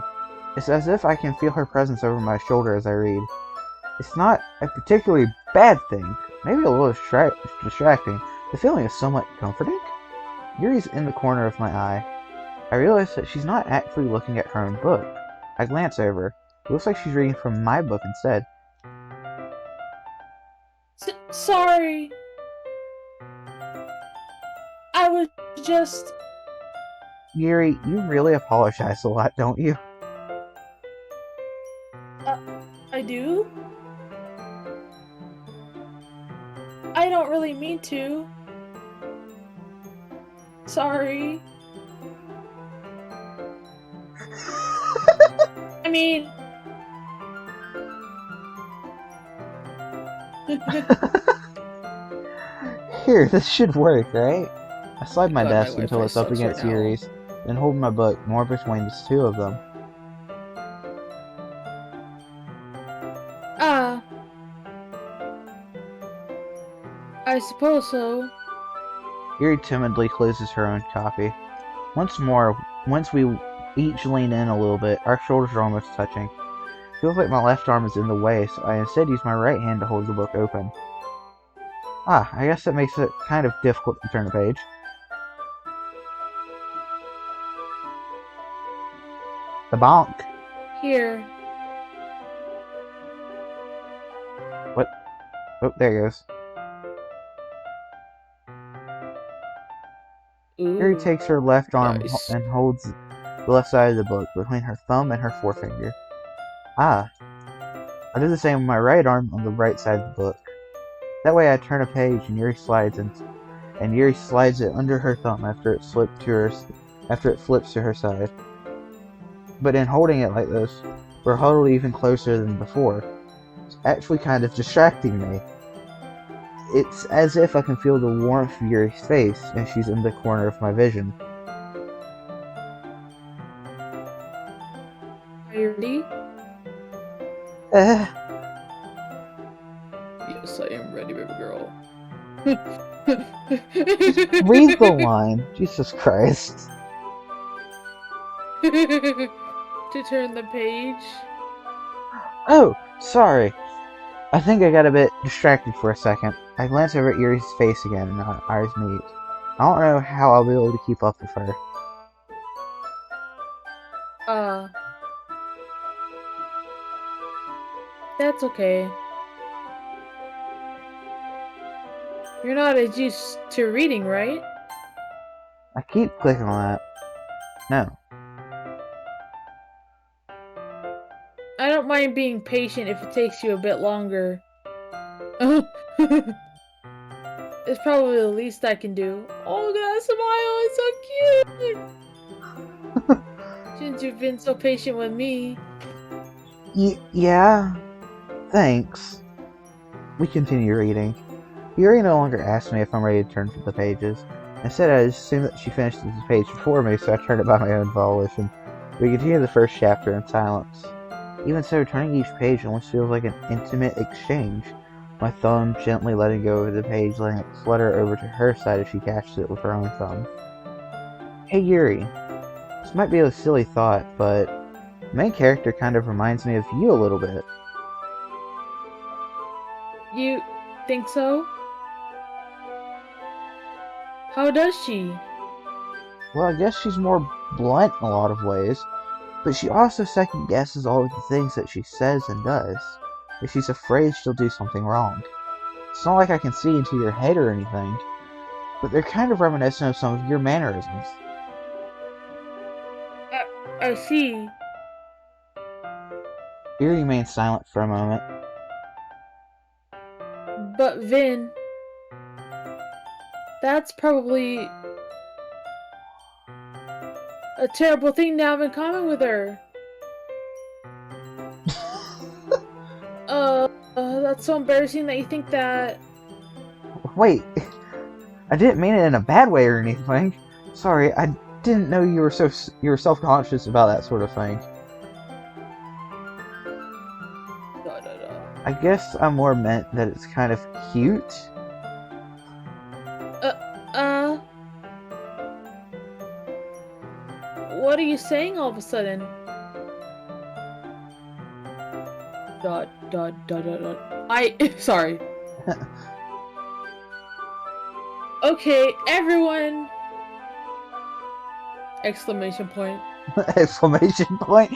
It's as if I can feel her presence over my shoulder as I read. It's not a particularly bad thing, maybe a little distracting. The feeling is somewhat comforting. Yuri's in the corner of my eye. I realize that she's not actually looking at her own book. I glance over. It looks like she's reading from my book instead. Sorry. I was just... Yuri, you really apologize a lot, don't you? I do? I don't really mean to. Sorry. I mean... Here, this should work, right? I slide my God, desk my until Wi-Fi it's up sucks against right now. Yuri's, then hold my book more between the two of them. I suppose so. Yuri timidly closes her own copy. Once we each lean in a little bit, our shoulders are almost touching. It feels like my left arm is in the way, so I instead use my right hand to hold the book open. I guess that makes it kind of difficult to turn a page. The bonk. Here. What? Oh, there it goes. Ooh, Yuri takes her left arm nice. and holds the left side of the book between her thumb and her forefinger. I do the same with my right arm on the right side of the book. That way I turn a page and Yuri slides it under her thumb after it flips to her side. But in holding it like this, we're huddled even closer than before. actually kind of distracting me. It's as if I can feel the warmth of Yuri's face, and she's in the corner of my vision. Are you ready? Eh, Yes, I am ready, baby girl. just read the line. Jesus Christ. To turn the page. Oh, sorry. I think I got a bit distracted for a second. I glance over at Yuri's face again, and our eyes meet. I don't know how I'll be able to keep up with her. That's okay. You're not as used to reading, right? I keep clicking on that. No. I don't mind being patient if it takes you a bit longer. It's probably the least I can do. Oh, that smile is so cute! Since you've been so patient with me. Yeah, thanks. We continue reading. Yuri no longer asks me if I'm ready to turn to the pages. Instead, I assume that she finished the page before me, so I turned it by my own volition. We continue the first chapter in silence. Even so, turning each page almost feels like an intimate exchange. My thumb gently letting go of the page, letting it flutter over to her side as she catches it with her own thumb. Hey Yuri, this might be a silly thought, but the main character kind of reminds me of you a little bit. You think so? How does she? Well, I guess she's more blunt in a lot of ways, but she also second guesses all of the things that she says and does. If she's afraid she'll do something wrong. It's not like I can see into your head or anything, but they're kind of reminiscent of some of your mannerisms. I see. Yuri remains silent for a moment. But Vin, that's probably a terrible thing to have in common with her. That's so embarrassing that you think that. Wait, I didn't mean it in a bad way or anything. Sorry, I didn't know you were self-conscious about that sort of thing. I guess I more meant that it's kind of cute. What are you saying all of a sudden? Sorry. Okay, everyone! Exclamation point. Exclamation point.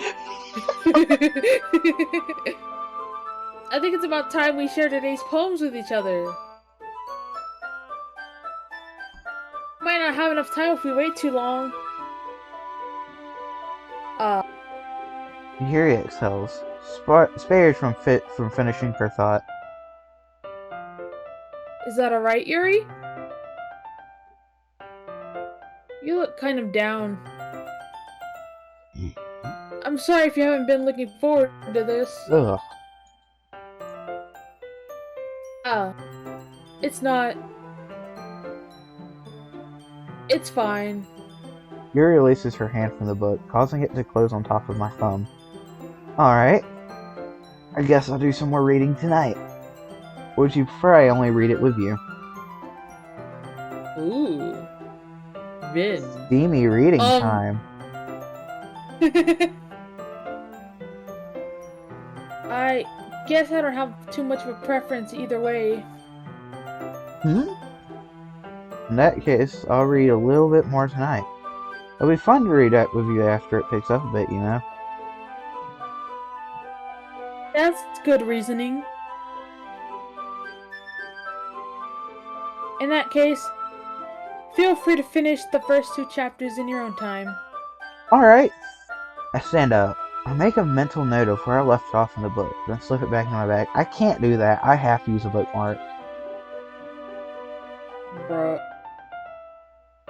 I think it's about time we share today's poems with each other. Might not have enough time if we wait too long. Yuri exhales, spared from finishing her thought. Is that alright, Yuri? You look kind of down. I'm sorry if you haven't been looking forward to this. Ugh. It's not. It's fine. Yuri releases her hand from the book, causing it to close on top of my thumb. Alright. I guess I'll do some more reading tonight. Would you prefer I only read it with you? Ooh. Vin. Steamy reading time. I guess I don't have too much of a preference either way. In that case, I'll read a little bit more tonight. It'll be fun to read that with you after it picks up a bit, you know? That's good reasoning. In that case, feel free to finish the first 2 chapters in your own time. Alright. I stand up. I make a mental note of where I left off in the book, then slip it back in my bag. I can't do that. I have to use a bookmark. Bruh.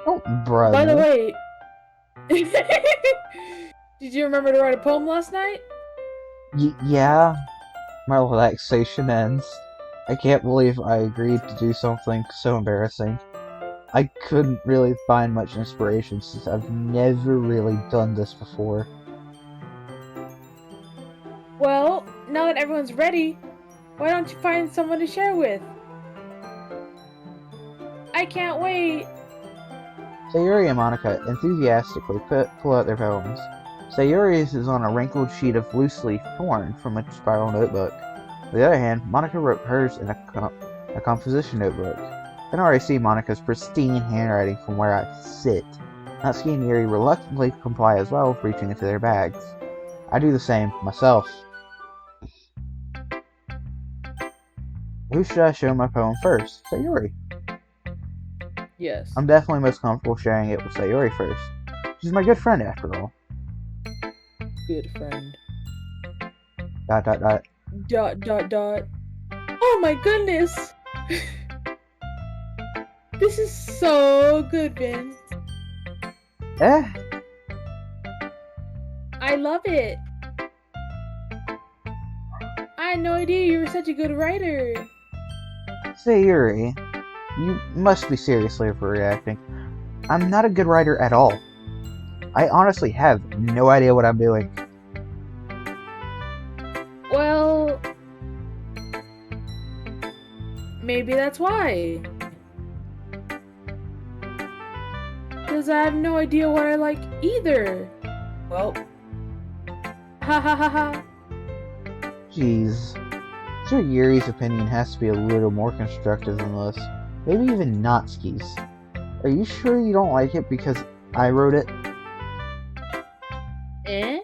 Oh, brother. By the way, did you remember to write a poem last night? Yeah. my relaxation ends. I can't believe I agreed to do something so embarrassing. I couldn't really find much inspiration since I've never really done this before. Well, now that everyone's ready, why don't you find someone to share with? I can't wait! Sayuri and Monica enthusiastically pull out their poems. Sayuri's is on a wrinkled sheet of loose-leaf torn from a spiral notebook. On the other hand, Monica wrote hers in a composition notebook. I can already see Monica's pristine handwriting from where I sit. Natsuki and Yuri reluctantly comply as well, reaching into their bags. I do the same, myself. Who should I show my poem first? Sayuri. Yes. I'm definitely most comfortable sharing it with Sayuri first. She's my good friend, after all. Good friend. ... Dot. Oh my goodness! This is so good, Vin. I love it. I had no idea you were such a good writer. Sayuri, you must be seriously overreacting. I'm not a good writer at all. I honestly have no idea what I'm doing. Well, maybe that's why. Because I have no idea what I like either. Well, ha ha ha ha. Jeez. Sure, Yuri's opinion has to be a little more constructive than this. Maybe even Natsuki's. Are you sure you don't like it because I wrote it? Eh?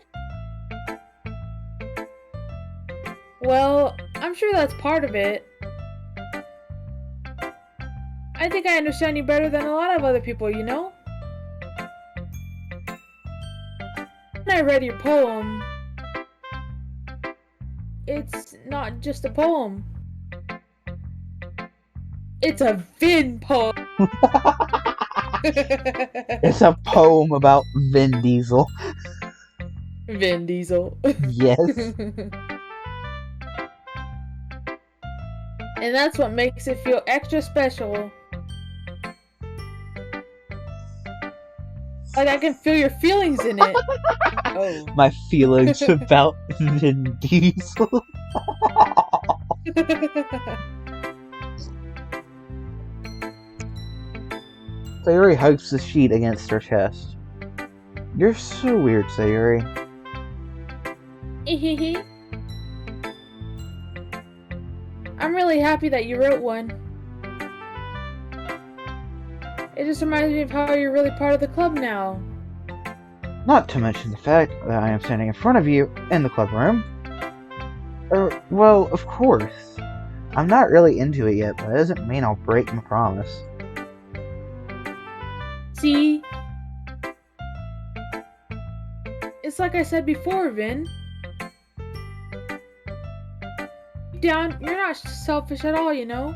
Well, I'm sure that's part of it. I think I understand you better than a lot of other people, you know? When I read your poem, it's not just a poem. It's a Vin poem. It's a poem about Vin Diesel. Vin Diesel. Yes. And that's what makes it feel extra special. Like I can feel your feelings in it. Oh. My feelings about Vin Diesel. Sayuri hugs the sheet against her chest. You're so weird, Sayuri. I'm really happy that you wrote one. It just reminds me of how you're really part of the club now. Not to mention the fact that I am standing in front of you in the club room. Well, of course. I'm not really into it yet, but that doesn't mean I'll break my promise. See? It's like I said before, Vin. Deep down, you're not selfish at all, you know?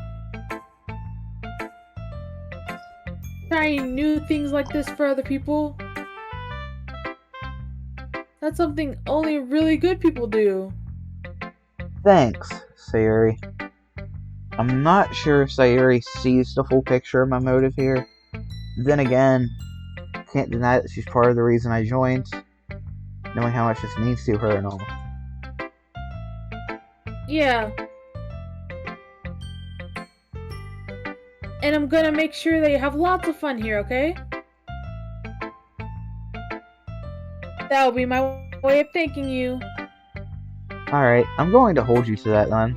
Trying new things like this for other people. That's something only really good people do. Thanks, Sayuri. I'm not sure if Sayuri sees the full picture of my motive here. Then again, can't deny that she's part of the reason I joined, knowing how much this means to her and all. Yeah. And I'm gonna make sure that you have lots of fun here, okay? That'll be my way of thanking you. Alright, I'm going to hold you to that then.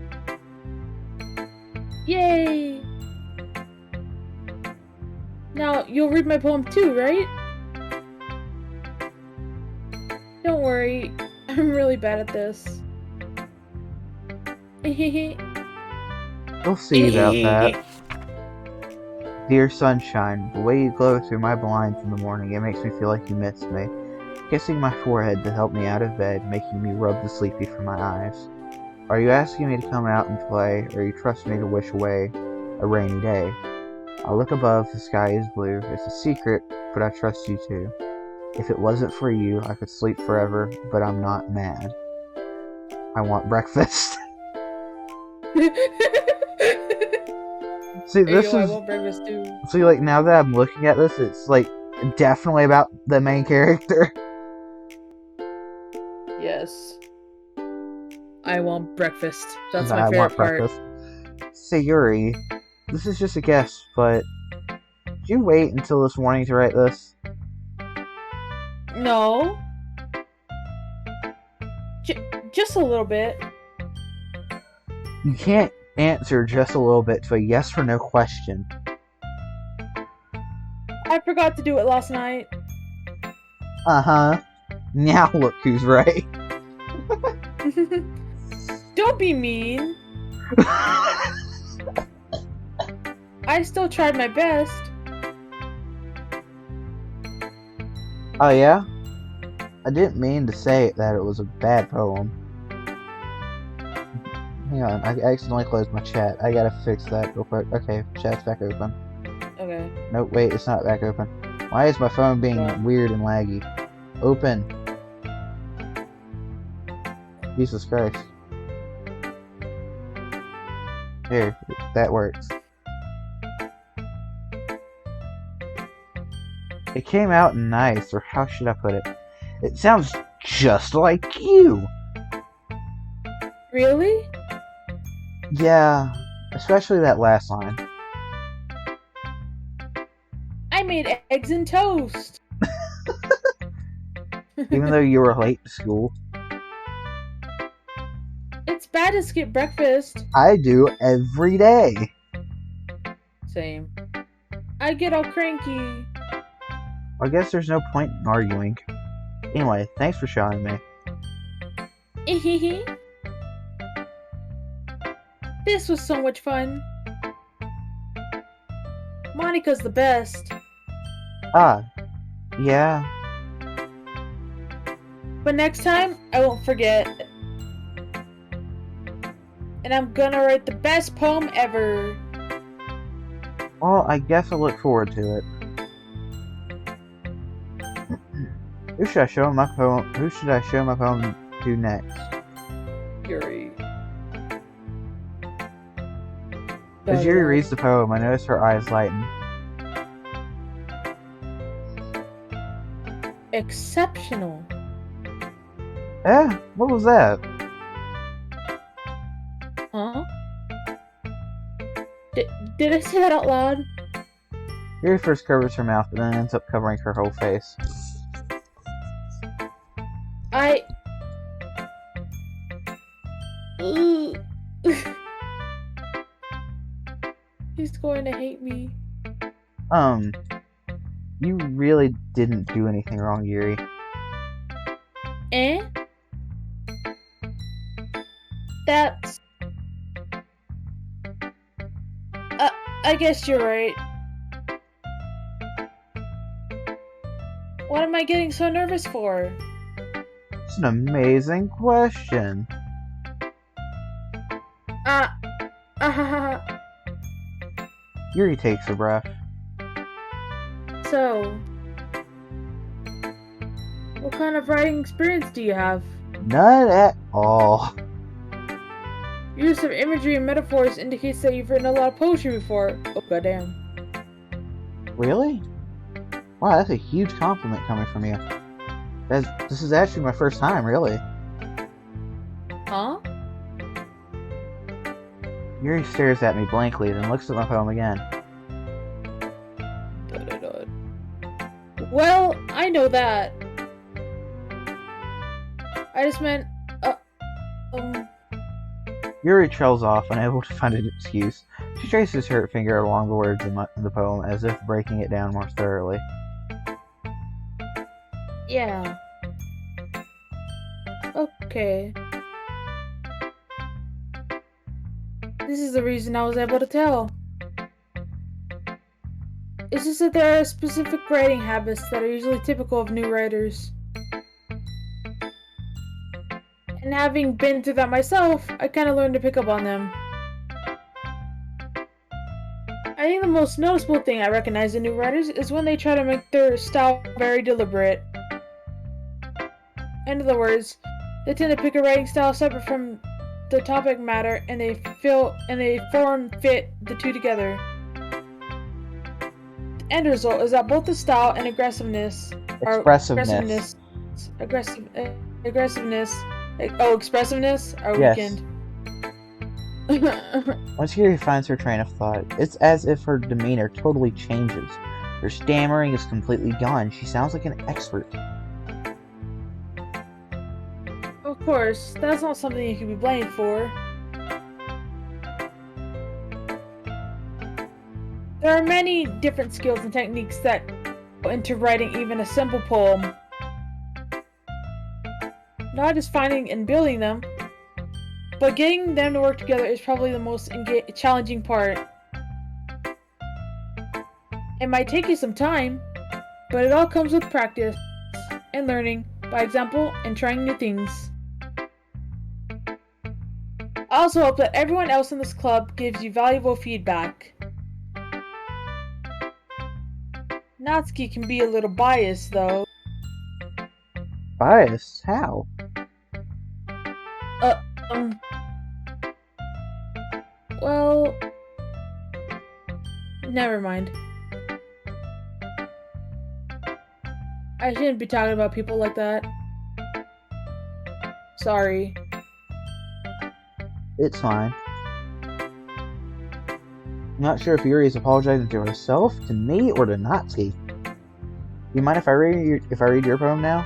Yay! Now, you'll read my poem too, right? Don't worry, I'm really bad at this. We'll see about that. Dear sunshine, the way you glow through my blinds in the morning, it makes me feel like you miss me. Kissing my forehead to help me out of bed, making me rub the sleepy from my eyes. Are you asking me to come out and play, or you trust me to wish away a rainy day? I look above, the sky is blue. It's a secret, but I trust you too. If it wasn't for you, I could sleep forever, but I'm not mad. I want breakfast. See, Hey, this yo, I is want breakfast too. see, like now that I'm looking at this, it's like definitely about the main character. Yes. I want breakfast. That's my I favorite want part. breakfast. Say, Yuri, this is just a guess, but did you wait until this morning to write this? No. Just a little bit. You can't answer just a little bit to a yes or no question. I forgot to do it last night. Uh-huh. Now look who's right. Don't be mean. I still tried my best. Oh yeah? I didn't mean to say that it was a bad poem. Hang on, I accidentally closed my chat. I gotta fix that real quick. Okay, chat's back open. Okay. Nope, wait, it's not back open. Why is my phone being weird and laggy? Open. Jesus Christ. Here, that works. It came out nice, or how should I put it? It sounds just like you! Really? Yeah, especially that last line. I made eggs and toast. Even though you were late to school. It's bad to skip breakfast. I do every day. Same. I get all cranky. I guess there's no point in arguing. Anyway, thanks for showing me. This was so much fun. Monica's the best. Ah, yeah. But next time, I won't forget. And I'm gonna write the best poem ever. Well, I guess I'll look forward to it. Who should I show my poem? Who should I show my poem to next? Yuri. As Yuri reads the poem, I notice her eyes lighten. Exceptional. Eh? What was that? Huh? Did I say that out loud? Yuri first covers her mouth, but then ends up covering her whole face. He's going to hate me. You really didn't do anything wrong, Yuri. Eh? That's... I guess you're right. What am I getting so nervous for? It's an amazing question. Yuri takes a breath. So, what kind of writing experience do you have? None at all. Your use of imagery and metaphors indicates that you've written a lot of poetry before. Oh, goddamn. Really? Wow, that's a huge compliment coming from you. This is actually my first time, really. Huh? Yuri stares at me blankly, then looks at my poem again. Well, I know that. I just meant, Yuri trails off, unable to find an excuse. She traces her finger along the words in the poem, as if breaking it down more thoroughly. Yeah. Okay. This is the reason I was able to tell. It's just that there are specific writing habits that are usually typical of new writers. And having been through that myself, I kind of learned to pick up on them. I think the most noticeable thing I recognize in new writers is when they try to make their style very deliberate. In other words, they tend to pick a writing style separate from the topic matter, and they fit the two together. The end result is that both the style and aggressiveness Expressiveness. expressiveness are Yes. weakened. Once Yuri finds her train of thought, it's as if her demeanor totally changes. Her stammering is completely gone. She sounds like an expert. Of course, that's not something you can be blamed for. There are many different skills and techniques that go into writing even a simple poem. Not just finding and building them, but getting them to work together is probably the most challenging part. It might take you some time, but it all comes with practice and learning by example and trying new things. I also hope that everyone else in this club gives you valuable feedback. Natsuki can be a little biased, though. Biased? How? Well, never mind. I shouldn't be talking about people like that. Sorry. It's fine. I'm not sure if Yuri is apologizing to herself, to me, or to Natsuki. You mind if I read your poem now?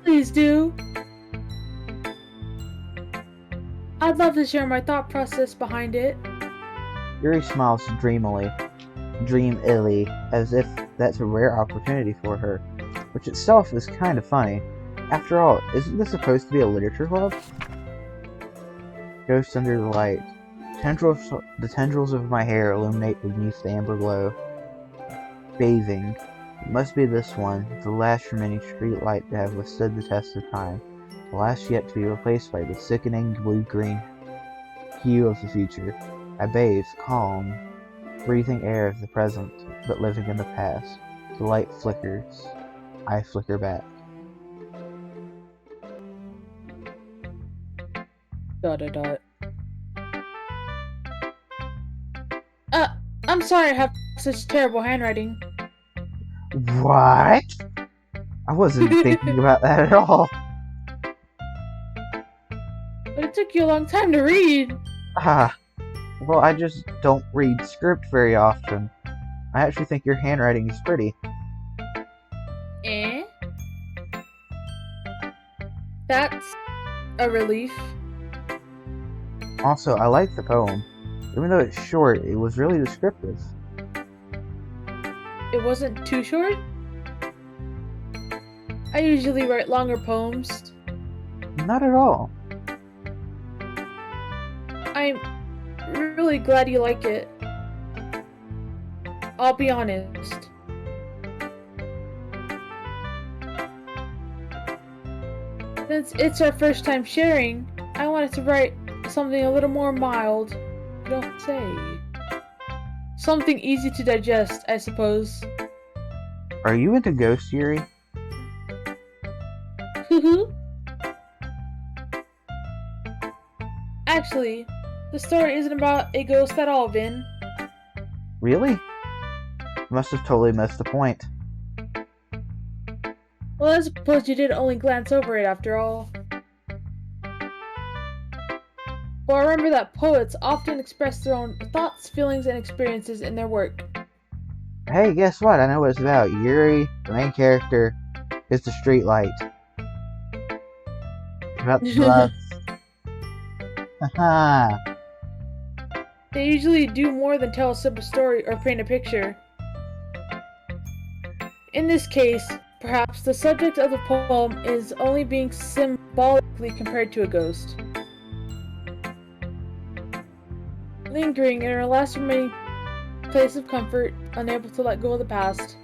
Please do. I'd love to share my thought process behind it. Yuri smiles dreamily, as if that's a rare opportunity for her, which itself is kind of funny. After all, isn't this supposed to be a literature club? Ghost under the light. The tendrils of my hair illuminate beneath the amber glow. Bathing. It must be this one, the last remaining street light to have withstood the test of time, the last yet to be replaced by the sickening blue-green hue of the future. I bathe, calm, breathing air of the present, but living in the past. The light flickers. I flicker back. I'm sorry I have such terrible handwriting. What? I wasn't thinking about that at all. But it took you a long time to read. Well, I just don't read script very often. I actually think your handwriting is pretty. Eh? That's a relief. Also, I like the poem. Even though it's short, it was really descriptive. It wasn't too short? I usually write longer poems. Not at all. I'm really glad you like it. I'll be honest. Since it's our first time sharing, I wanted to write something a little more mild. You don't say. Something easy to digest, I suppose. Are you into ghost Yuri? Actually, the story isn't about a ghost at all, Vin. Really? Must have totally missed the point. Well, I suppose you did only glance over it after all. Well, remember that poets often express their own thoughts, feelings, and experiences in their work. Hey, guess what? I know what it's about. Yuri, the main character, is the street light. About the love. Haha. They usually do more than tell a simple story or paint a picture. In this case, perhaps the subject of the poem is only being symbolically compared to a ghost. Lingering in her last remaining place of comfort, unable to let go of the past.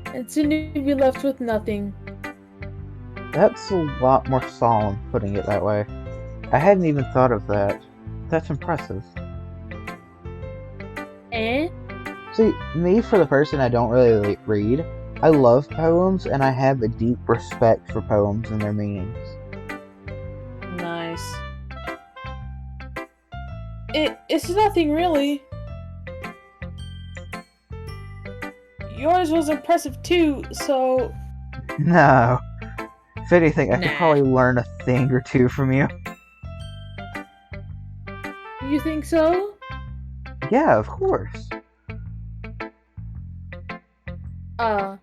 And soon to be left with nothing. That's a lot more solemn, putting it that way. I hadn't even thought of that. That's impressive. Eh? See, me, for the person I don't really read, I love poems and I have a deep respect for poems and their meanings. It's nothing really. Yours was impressive too, so... No. If anything, I could Nah. probably learn a thing or two from you. You think so? Yeah, of course. How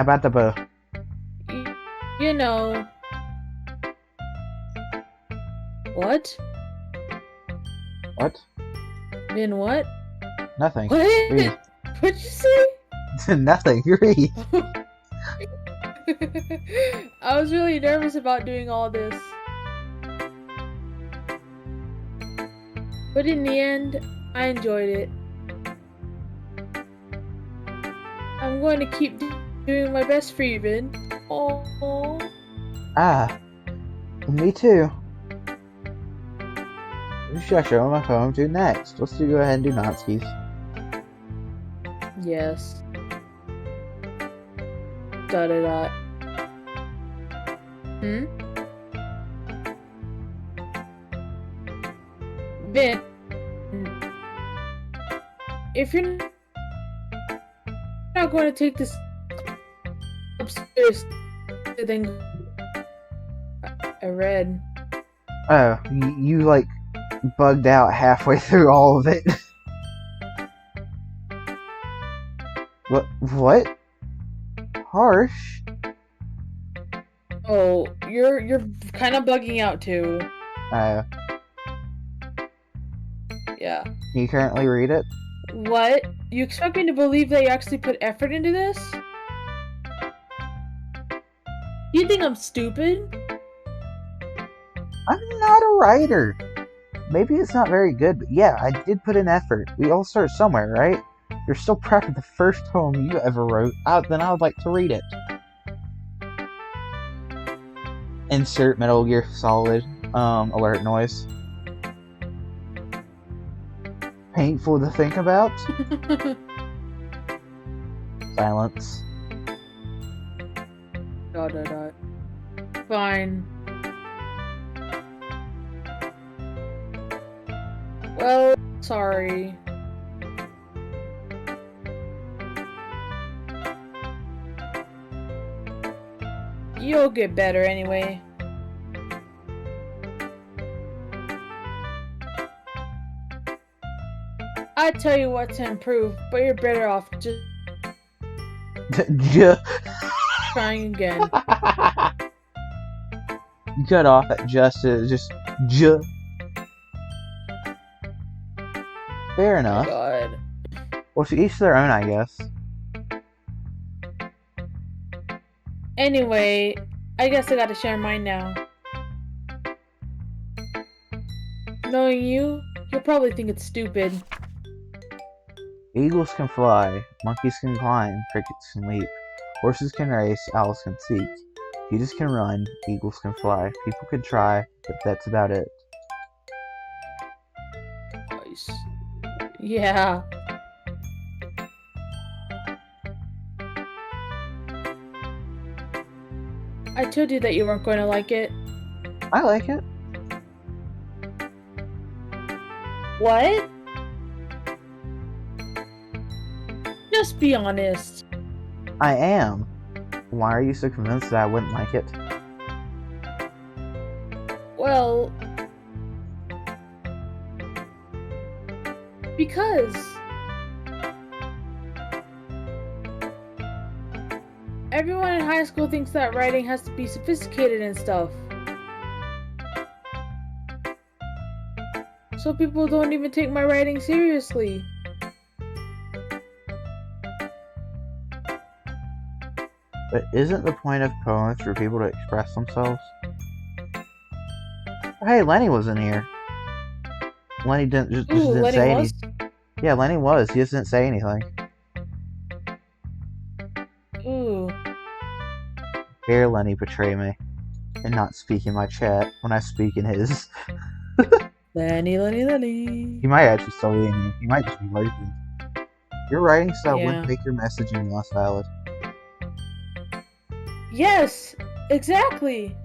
about the bow? You know... What? What? Been what? Nothing. What? Read. What'd you say? Nothing. Read. I was really nervous about doing all this. But in the end, I enjoyed it. I'm going to keep doing my best for you, Vin. Oh. Ah. Me too. Who should I show my phone to next? Let's go ahead and do Natsuki's. Yes. Dot dot dot. Hmm? Vin. If you're not going to take this upstairs, then I read. Oh, you like bugged out halfway through all of it. What? Harsh? Oh, you're kind of bugging out too. Oh. Yeah. Can you currently read it? What? You expect me to believe they actually put effort into this? You think I'm stupid? I'm not a writer. Maybe it's not very good, but yeah, I did put in effort. We all start somewhere, right? You're still proud of the first poem you ever wrote. Then I would like to read it. Insert Metal Gear Solid alert noise. Painful to think about. Silence. Dot dot dot. Fine. Well, sorry. You'll get better anyway. I'd tell you what to improve, but you're better off just trying again. You cut off at just. Fair enough. God. Well, to each their own, I guess. Anyway, I guess I gotta share mine now. Knowing you'll probably think it's stupid. Eagles can fly, monkeys can climb, crickets can leap, horses can race, owls can seek, cheetahs can run, eagles can fly, people can try, but that's about it. Nice. Yeah. I told you that you weren't going to like it. I like it. What? Just be honest. I am. Why are you so convinced that I wouldn't like it? Well... because... everyone in high school thinks that writing has to be sophisticated and stuff. So people don't even take my writing seriously. But isn't the point of poems for people to express themselves? Hey, Lenny was in here. Lenny didn't Lenny say was? anything. Yeah, Lenny was. He just didn't say anything. Ooh. Hear Lenny betray me and not speak in my chat when I speak in his. Lenny. He might actually still be in here. He might just be lurking. Your writing style Yeah. would make your messaging less valid. Yes, exactly.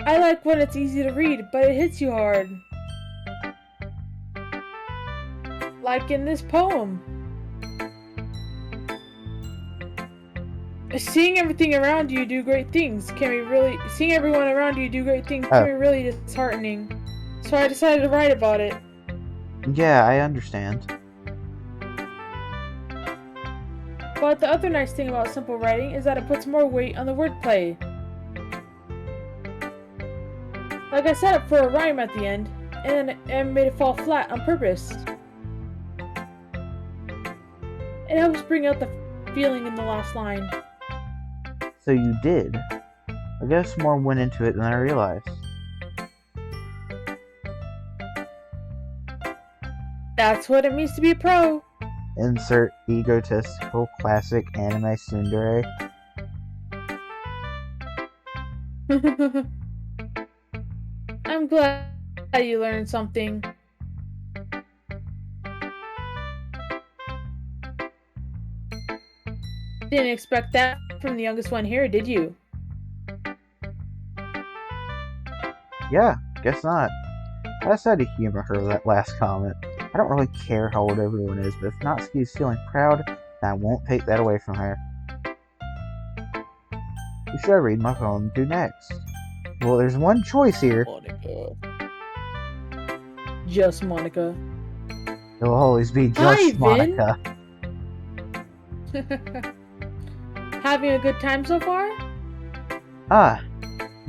I like when it's easy to read, but it hits you hard. Like in this poem. Seeing everything around you do great things can be really... Seeing everyone around you do great things can Oh, be really disheartening. So I decided to write about it. yeah, I understand. But the other nice thing about simple writing is that it puts more weight on the wordplay. Like I set up for a rhyme at the end, and made it fall flat on purpose. It helps bring out the feeling in the last line. So you did. I guess more went into it than I realized. That's what it means to be a pro. Insert egotistical classic anime tsundere. I'm glad you learned something. Didn't expect that from the youngest one here, did you? Yeah, guess not. I decided to humor her with that last comment. I don't really care how old everyone is, but if Natsuki's feeling proud, then I won't take that away from her. Who should I read my poem to next? Well, there's one choice here. Monica. Just Monica. It'll always be Hi, just Vin. Monica. Having a good time so far?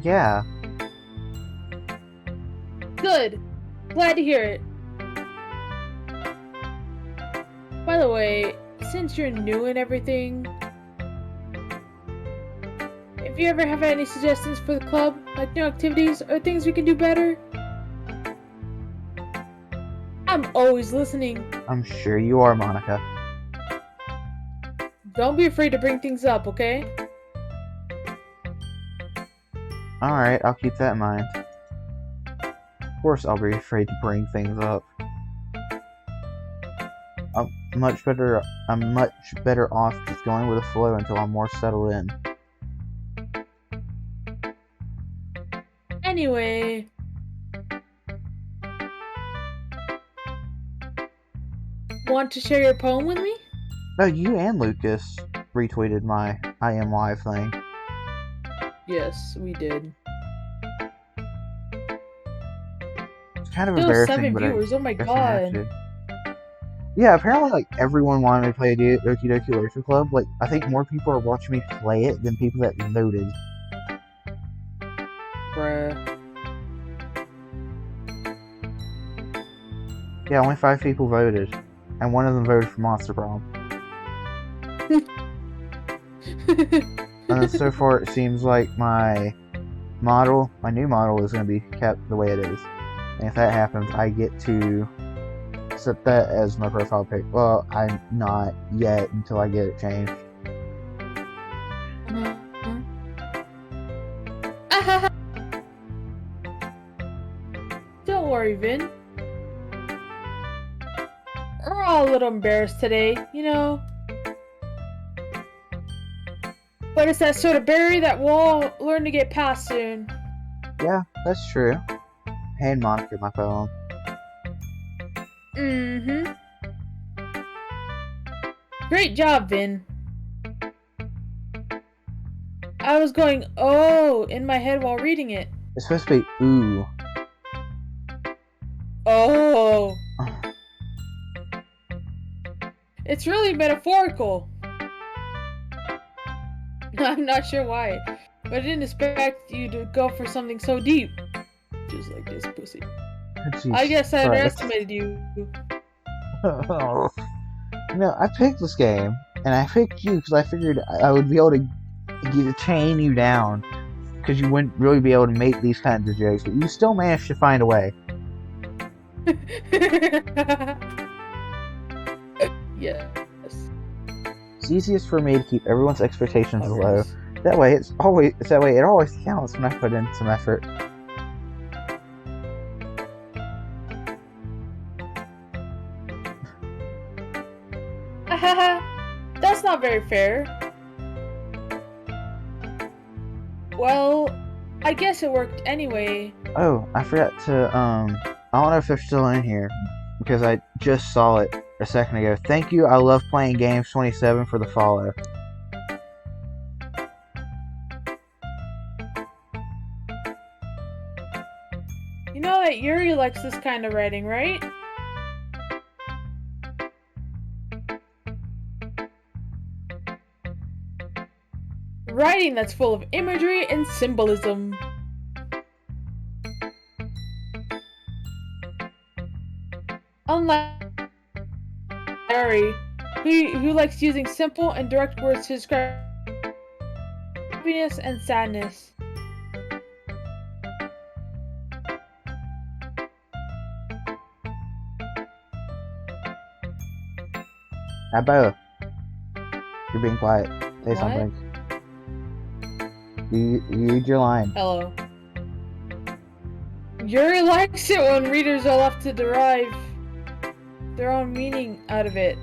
Yeah. Good. Glad to hear it. By the way, since you're new and everything, if you ever have any suggestions for the club, like new activities or things we can do better, I'm always listening. I'm sure you are, Monica. Don't be afraid to bring things up, okay? Alright, I'll keep that in mind. Of course I'll be afraid to bring things up. I'm much better off just going with the flow until I'm more settled in. Anyway, want to share your poem with me? Oh, you and Lucas retweeted my I am live thing. Yes, we did. It's kind of Still embarrassing, 7 but viewers, oh my I guess I have god. to. Yeah, apparently like everyone wanted me to play Doki Doki Literature Club. Like I think more people are watching me play it than people that voted. Bruh. Yeah, only 5 people voted, and one of them voted for Monster Prom. And then so far it seems like my new model is going to be kept the way it is. And if that happens, I get to set that as my profile pic. Well, I'm not yet until I get it changed. Don't worry, Vin. We're all a little embarrassed today, you know. But it's that sort of barrier that we'll all learn to get past soon. Yeah, that's true. Hand Monica my poem. Mm-hmm. Great job, Vin. I was going, oh, in my head while reading it. It's supposed to be ooh. Oh. It's really metaphorical. I'm not sure why, but I didn't expect you to go for something so deep. Just like this pussy. Jesus I guess I Christ. underestimated you. No, I picked this game, and I picked you because I figured I would be able to chain you down, because you wouldn't really be able to make these kinds of jokes, but you still managed to find a way. Yes. It's easiest for me to keep everyone's expectations low. That way, it always counts when I put in some effort. That's not very fair. Well, I guess it worked anyway. Oh, I forgot to, I don't know if they're still in here, because I just saw it a second ago. Thank you, I love playing games 27 for the follow. You know that Yuri likes this kind of writing, right? Writing that's full of imagery and symbolism. Unlike Yuri, who likes using simple and direct words to describe happiness and sadness. Abba, you're being quiet. Say What? something. You read your line. Hello. Yuri likes it when readers are left to derive their own meaning out of it.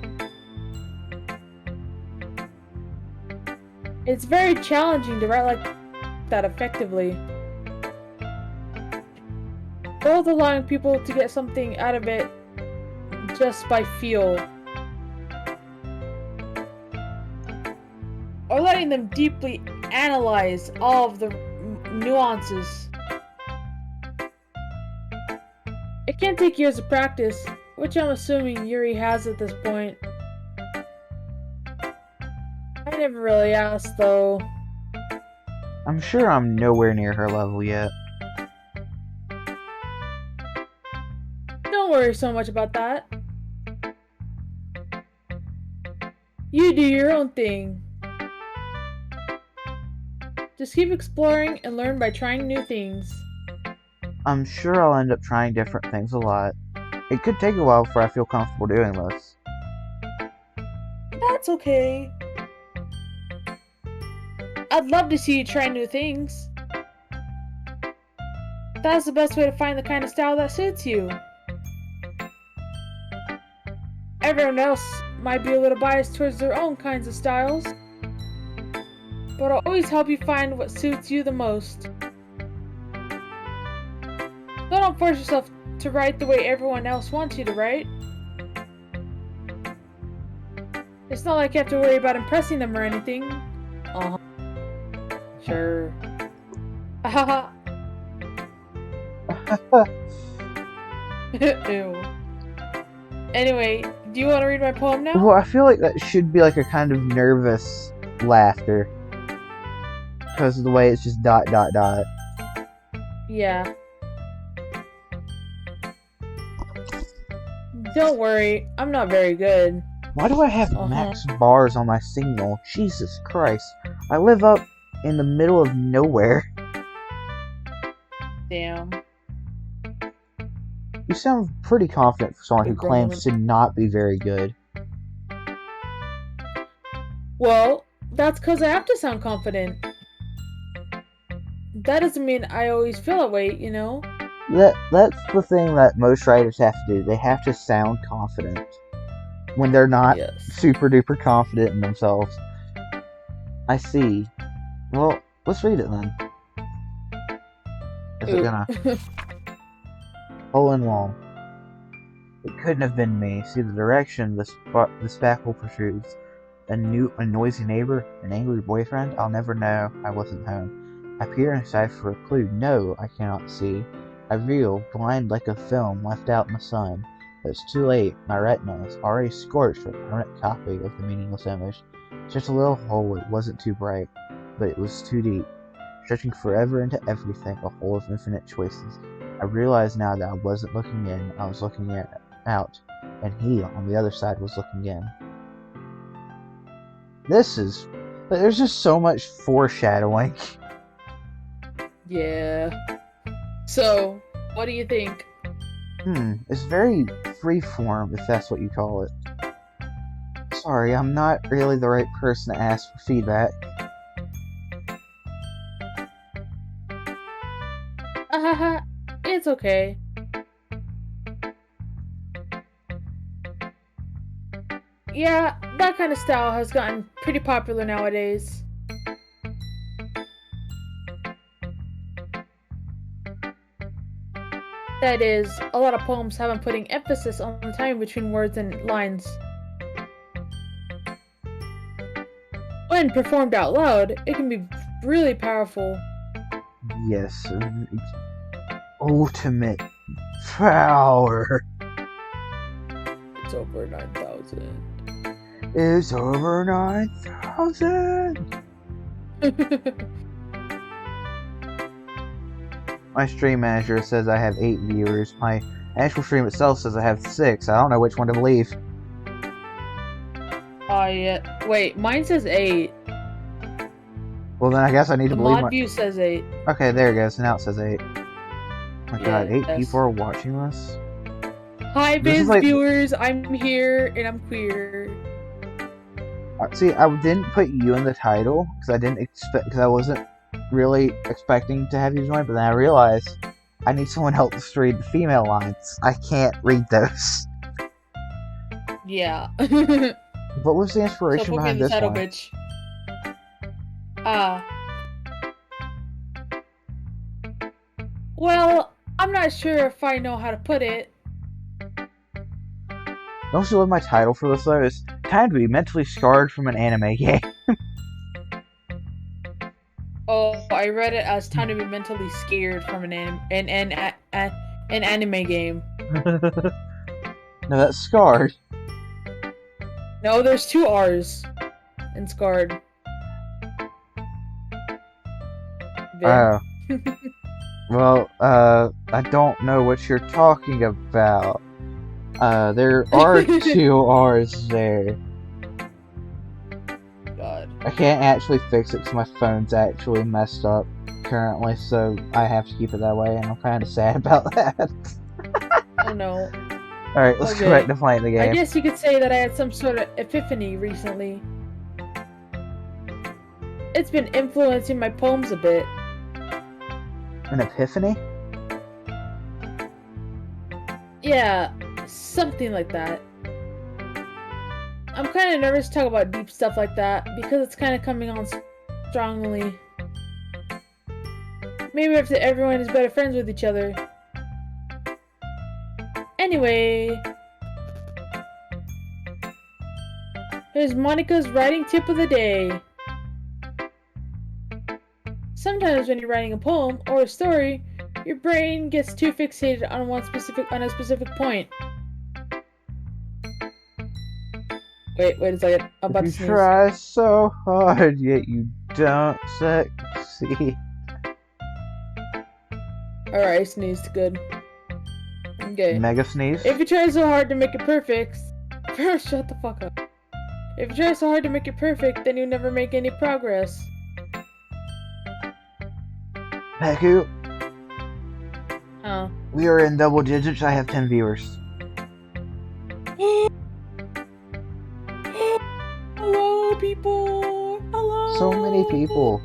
It's very challenging to write like that effectively. Both allowing people to get something out of it just by feel. Or letting them deeply analyze all of the nuances. It can take years of practice, which I'm assuming Yuri has at this point. I never really asked, though. I'm sure I'm nowhere near her level yet. Don't worry so much about that. You do your own thing. Just keep exploring and learn by trying new things. I'm sure I'll end up trying different things a lot. It could take a while before I feel comfortable doing this. That's okay. I'd love to see you try new things. That's the best way to find the kind of style that suits you. Everyone else might be a little biased towards their own kinds of styles, but I'll always help you find what suits you the most. Don't force yourself to write the way everyone else wants you to write. It's not like you have to worry about impressing them or anything. Uh-huh. Sure. Haha. Ew. Anyway, do you want to read my poem now? Well, I feel like that should be like a kind of nervous laughter. Because of the way it's just dot dot dot. Yeah. Don't worry, I'm not very good. Why do I have max bars on my signal? Jesus Christ. I live up in the middle of nowhere. Damn. You sound pretty confident for someone who claims to not be very good. Well, that's because I have to sound confident. That doesn't mean I always feel that way, you know? That's the thing that most writers have to do. They have to sound confident when they're not super duper confident in themselves. I see. Well, let's read it then. Is it gonna... Hole in wall. It couldn't have been me. See the direction the spackle protrudes. A noisy neighbor? An angry boyfriend? I'll never know. I wasn't home. I peer inside for a clue. No, I cannot see. I reel, blind like a film left out in the sun. But it's too late. My retina is already scorched with a permanent copy of the meaningless image. Just a little hole. It wasn't too bright, but it was too deep. Stretching forever into everything, a hole of infinite choices. I realize now that I wasn't looking in, I was looking out, and he, on the other side, was looking in. There's just so much foreshadowing. Yeah. So, what do you think? It's very freeform, if that's what you call it. Sorry, I'm not really the right person to ask for feedback. It's okay. Yeah, that kind of style has gotten pretty popular nowadays. That is, a lot of poems have been putting emphasis on the time between words and lines. When performed out loud, it can be really powerful. Yes, it's ultimate power. It's over 9,000. It's over 9,000. My stream manager says I have 8 viewers. My actual stream itself says I have 6. I don't know which one to believe. Yeah. Wait, mine says 8. Well, then I guess I need to The believe mod view says 8. Okay, there it goes. Now it says 8. Oh my god, 8 Yes. people are watching this? Hi, This is Biz like- viewers. I'm here and I'm queer. See, I didn't put you in the title because I wasn't really expecting to have you join, but then I realized I need someone else to read the female lines. I can't read those. Yeah. What was the So inspiration put me in behind the this title, one? bitch. Well, I'm not sure if I know how to put it. Don't you love my title for this though? It's time to be mentally scarred from an anime game. Oh, I read it as time to be mentally scared from an anime game. No, that's scarred. No, there's 2 R's in scarred. Oh. Well, I don't know what you're talking about. There are 2 R's there. God. I can't actually fix it because my phone's actually messed up currently, so I have to keep it that way, and I'm kind of sad about that. Oh no. Alright, let's go back to playing the game. I guess you could say that I had some sort of epiphany recently. It's been influencing my poems a bit. An epiphany? Yeah, something like that. I'm kind of nervous to talk about deep stuff like that because it's kind of coming on strongly. Maybe if everyone is better friends with each other. Anyway, here's Monica's writing tip of the day. Sometimes when you're writing a poem or a story, your brain gets too fixated on a specific point. Wait a second. I'm about to You sneeze. try so hard, yet you don't succeed. Alright, I sneezed. Good. Okay. Mega sneeze? If you try so hard to make it perfect, first shut the fuck up. If you try so hard to make it perfect, then you never make any progress. Peku, Oh. we are in double digits. I have 10 viewers. Hello, people. Hello. So many people.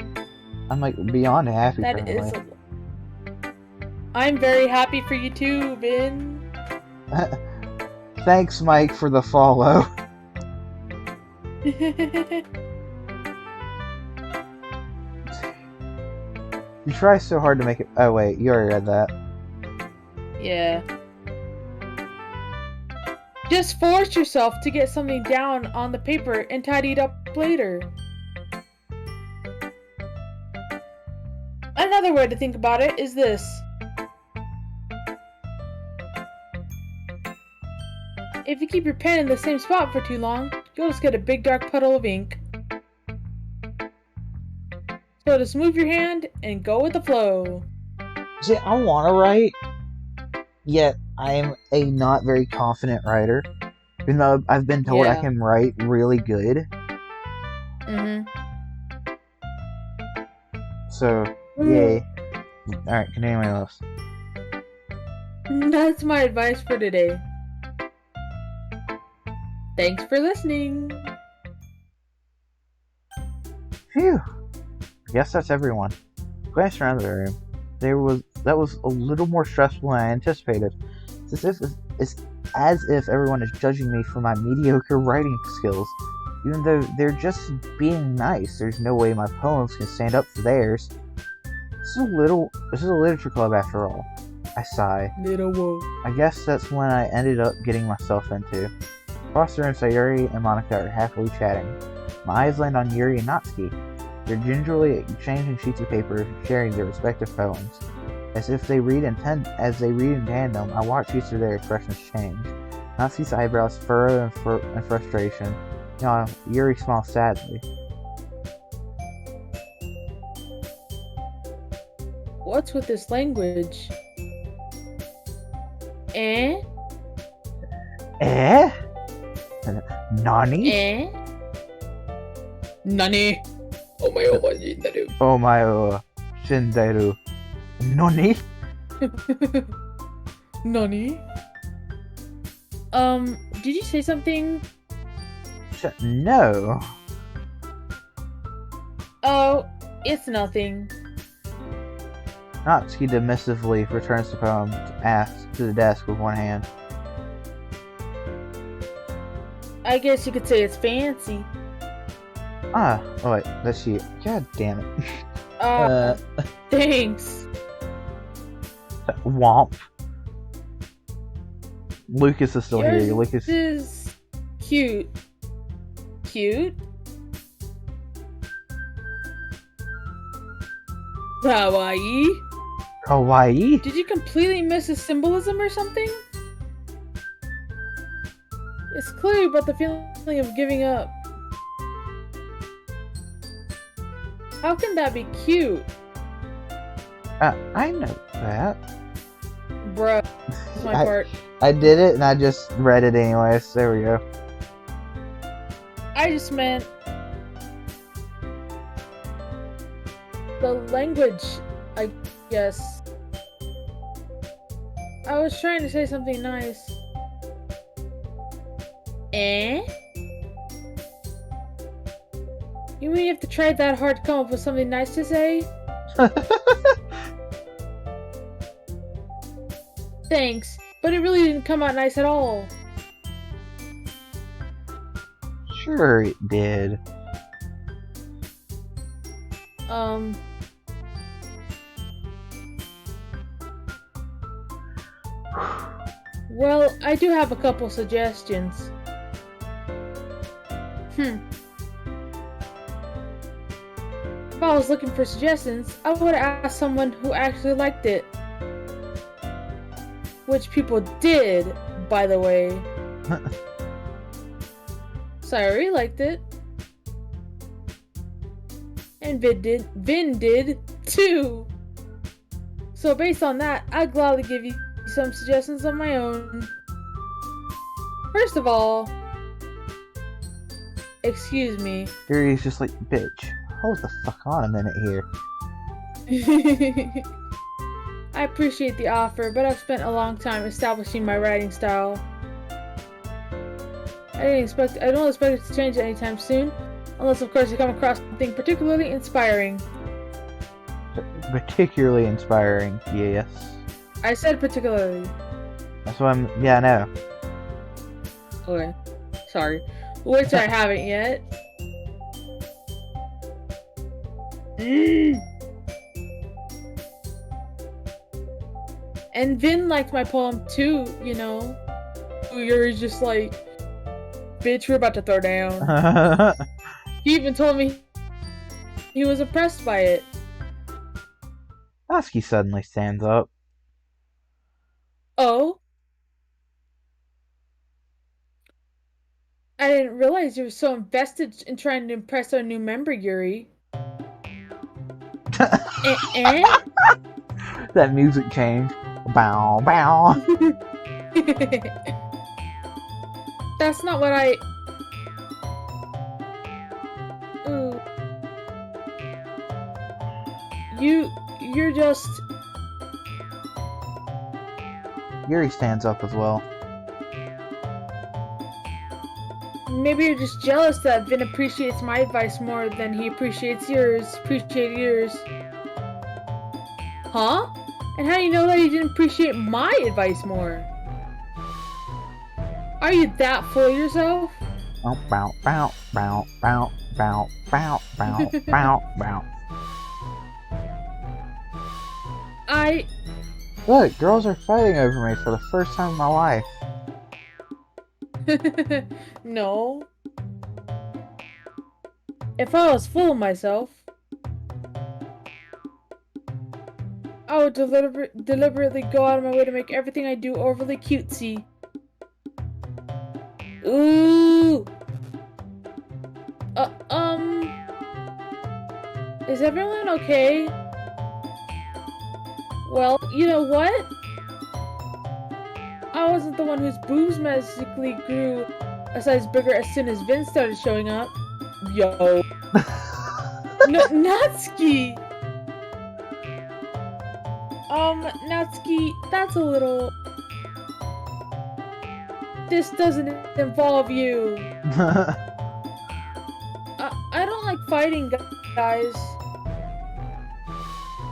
I'm like beyond happy. That is. I'm very happy for you too, Vin. Thanks, Mike, for the follow. You try so hard to make it. Oh wait, you already read that. Yeah. Just force yourself to get something down on the paper and tidy it up later. Another way to think about it is this. If you keep your pen in the same spot for too long, you'll just get a big dark puddle of ink. So just move your hand and go with the flow. See, I want to write, yet I am a not very confident writer. Even though I've been told I Yeah. can write really good. So, yay. Alright, continuing else. That's my advice for today. Thanks for listening. Phew. I guess that's everyone. Glanced around the room. That was a little more stressful than I anticipated. It's as if everyone is judging me for my mediocre writing skills. Even though they're just being nice, there's no way my poems can stand up for theirs. This is a literature club after all. I sigh. Little wolf. I guess that's when I ended up getting myself into. Across the room, Sayuri and Monica are happily chatting. My eyes land on Yuri and Natsuki. They're gingerly exchanging sheets of paper, sharing their respective poems. As they read in tandem, I watch each of their expressions change. Natsuki's eyebrows furrow in frustration. Yuri smiles sadly. What's with this language? Eh? Eh? Nani? Eh? Nani? Omae shinderu. Nani? Nani? Did you say something? No. Oh, it's nothing. Natsuki dismissively returns the poem to the desk with one hand. I guess you could say it's fancy. Oh wait, that's she. God damn it. Thanks. Womp. Lucas is still Yours here. Lucas is cute. Cute? Kawaii? Kawaii? Did you completely miss the symbolism or something? It's clear about the feeling of giving up. How can that be cute? I know that. Bruh, that's my part. I did it and I just read it anyways. There we go. I just meant the language, I guess. I was trying to say something nice. Eh? You mean you have to try that hard to come up with something nice to say? Thanks, but it really didn't come out nice at all. Sure it did. Well, I do have a couple suggestions. If I was looking for suggestions, I would have asked someone who actually liked it. Which people did, by the way. Sayuri liked it. And Vin did too. So based on that, I'd gladly give you some suggestions of my own. First of all, excuse me. Yuri's just like, bitch, hold the fuck on a minute here. I appreciate the offer, but I've spent a long time establishing my writing style. I don't expect it to change anytime soon, unless of course you come across something particularly inspiring. Particularly inspiring, yes. I said particularly. That's what I'm. Yeah, I know. Okay. Sorry. Which I haven't yet. And Vin liked my poem too, you know. You're just like, bitch, we're about to throw down. He even told me he was impressed by it. Natsuki suddenly stands up. Oh? I didn't realize you were so invested in trying to impress our new member, Yuri. That music change. Bow, bow. That's not what I... Ooh. You're just... Yuri stands up as well. Maybe you're just jealous that Vin appreciates my advice more than he appreciates yours. Huh? And how do you know that he didn't appreciate my advice more? Are you that full of yourself? Bow, bow, bow, bow, bow, bow, bow, bow, bow, bow. Look, girls are fighting over me for the first time in my life. No. If I was full of myself, I would deliberately go out of my way to make everything I do overly cutesy. Ooh! Is everyone okay? Well, you know what? I wasn't the one whose boobs magically grew a size bigger as soon as Vin started showing up. Yo. Natsuki! Natsuki, that's a little... This doesn't involve you. I don't like fighting, guys.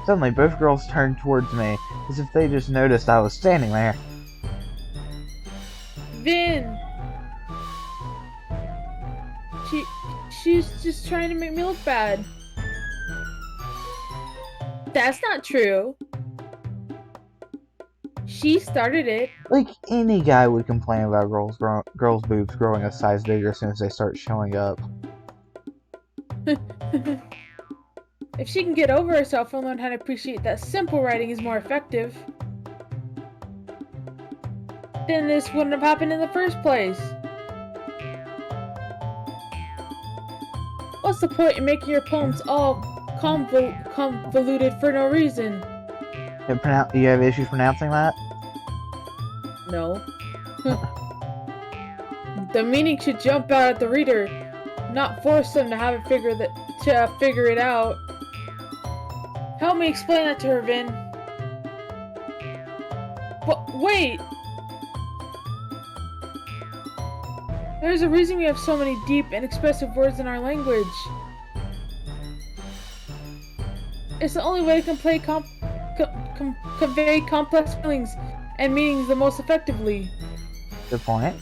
Suddenly, both girls turned towards me, as if they just noticed I was standing there. Vin! She's just trying to make me look bad. That's not true. She started it. Like, any guy would complain about girls' boobs growing a size bigger as soon as they start showing up. If she can get over herself and learn how to appreciate that simple writing is more effective, then this wouldn't have happened in the first place. What's the point in making your poems all convoluted for no reason? You have issues pronouncing that? No. The meaning should jump out at the reader, not force them to have it figure it out. Help me explain that to her, Vin. But wait! There's a reason we have so many deep and expressive words in our language. It's the only way to convey complex feelings and meanings the most effectively. Good point.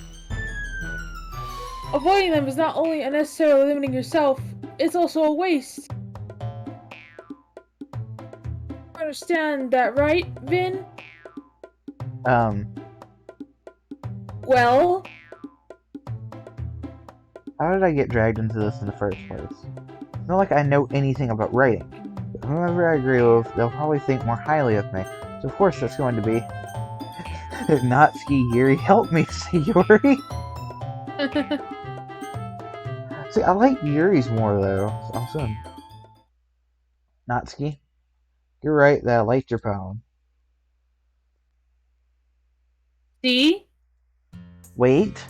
Avoiding them is not only unnecessarily limiting yourself, it's also a waste. Understand that, right, Vin? Well? How did I get dragged into this in the first place? It's not like I know anything about writing. But whoever I agree with, they'll probably think more highly of me. So of course that's going to be... Natsuki, Yuri, help me, say Yuri! See, I like Yuri's more, though. Also, Natsuki, you're right that I liked your poem. See? Wait,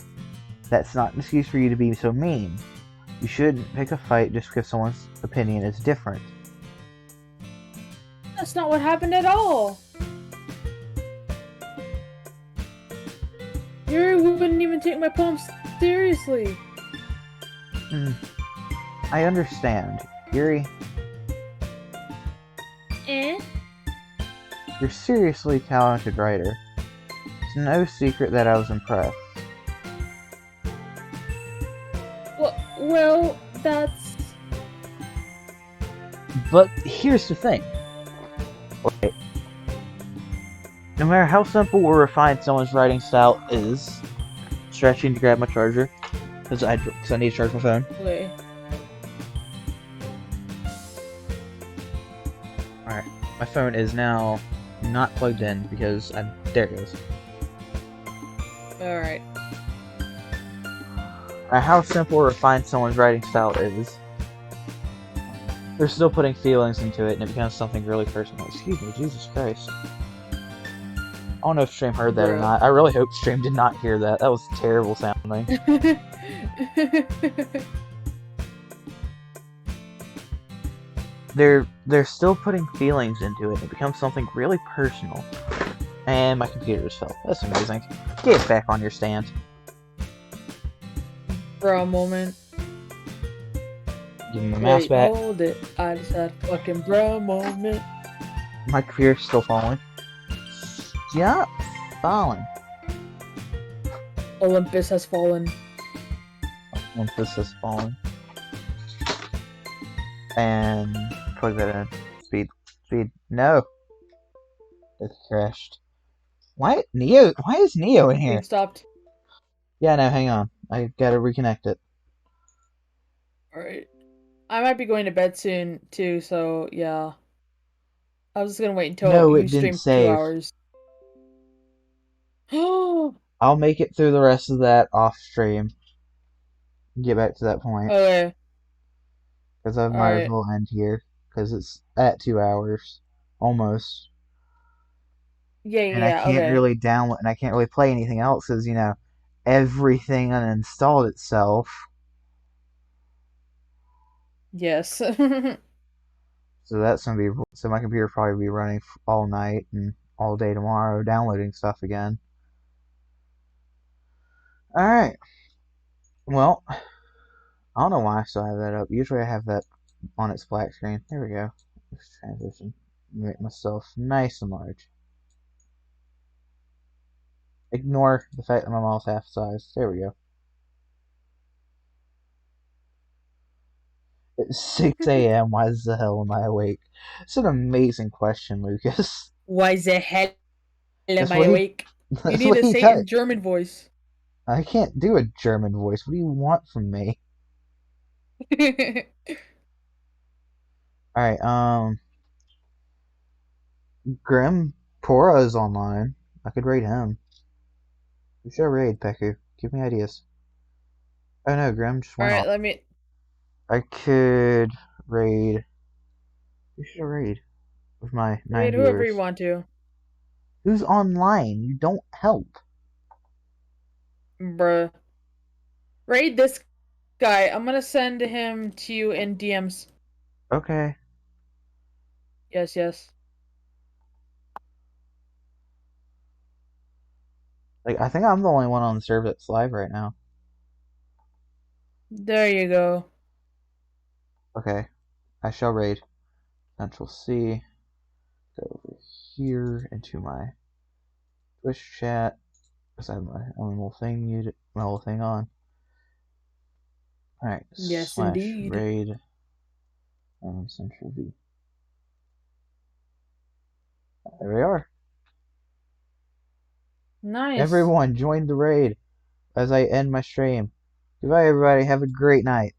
that's not an excuse for you to be so mean. You shouldn't pick a fight just because someone's opinion is different. That's not what happened at all. Yuri wouldn't even take my poems seriously. I understand. Yuri, you're a seriously talented writer. It's no secret that I was impressed. Well, that's... But here's the thing. Okay. No matter how simple or refined someone's writing style is, stretching to grab my charger, because I need to charge my phone. Wait. Alright, my phone is now not plugged in because there it goes. Alright. How simple or refined someone's writing style is, they're still putting feelings into it and it becomes something really personal. Excuse me, Jesus Christ. I don't know if Stream heard that or not. I really hope Stream did not hear that. That was terrible sounding. They're still putting feelings into it and it becomes something really personal. And my computer just fell. That's amazing. Get it back on your stand. For a moment. Give me my mouse back. Hold it. I just had a fucking bro moment. My computer's still falling. Stop falling. Olympus has fallen. Olympus has fallen. And plug that in. Speed. Speed. No. It crashed. Why Neo? Why is Neo in here? Speed stopped. Yeah, no, hang on. I gotta reconnect it. Alright. I might be going to bed soon too, so yeah. I was just gonna wait until No, you it didn't stream for 2 save. hours. Okay. I'll make it through the rest of that off stream. Get back to that point. Because I might as Alright. well end here. Because it's at 2 hours. Almost. Yeah, And I yeah, can't okay. really download, and I can't really play anything else because, everything uninstalled itself. Yes. So that's gonna be, so my computer probably be running all night and all day tomorrow downloading stuff again. Alright. Well, I don't know why I still have that up. Usually I have that on its black screen. There we go. Let's transition. Make myself nice and large. Ignore the fact that my mouth's half size. There we go. It's 6 a.m. Why the hell am I awake? It's an amazing question, Lucas. Why the hell am That's I what he. awake? You That's need what to he say it does. in German voice. I can't do a German voice. What do you want from me? All right. Grim Pora is online. I could raid him. Who should I raid, Peku? Give me ideas. Oh no, Grim just went Alright, off. let me. I could raid. Who should I raid with my 9 Wait, whoever you viewers? want to. Who's online? You don't help. Bruh. Raid this guy. I'm gonna send him to you in DMs. Okay. Yes, yes. Like, I think I'm the only one on the server that's live right now. There you go. Okay. I shall raid. Control C. Go over here into my Twitch chat. Because I have my own little thing muted, my little thing on. Alright, Yes, slash indeed. raid Central V. There we are. Nice. Everyone join the raid as I end my stream. Goodbye, everybody. Have a great night.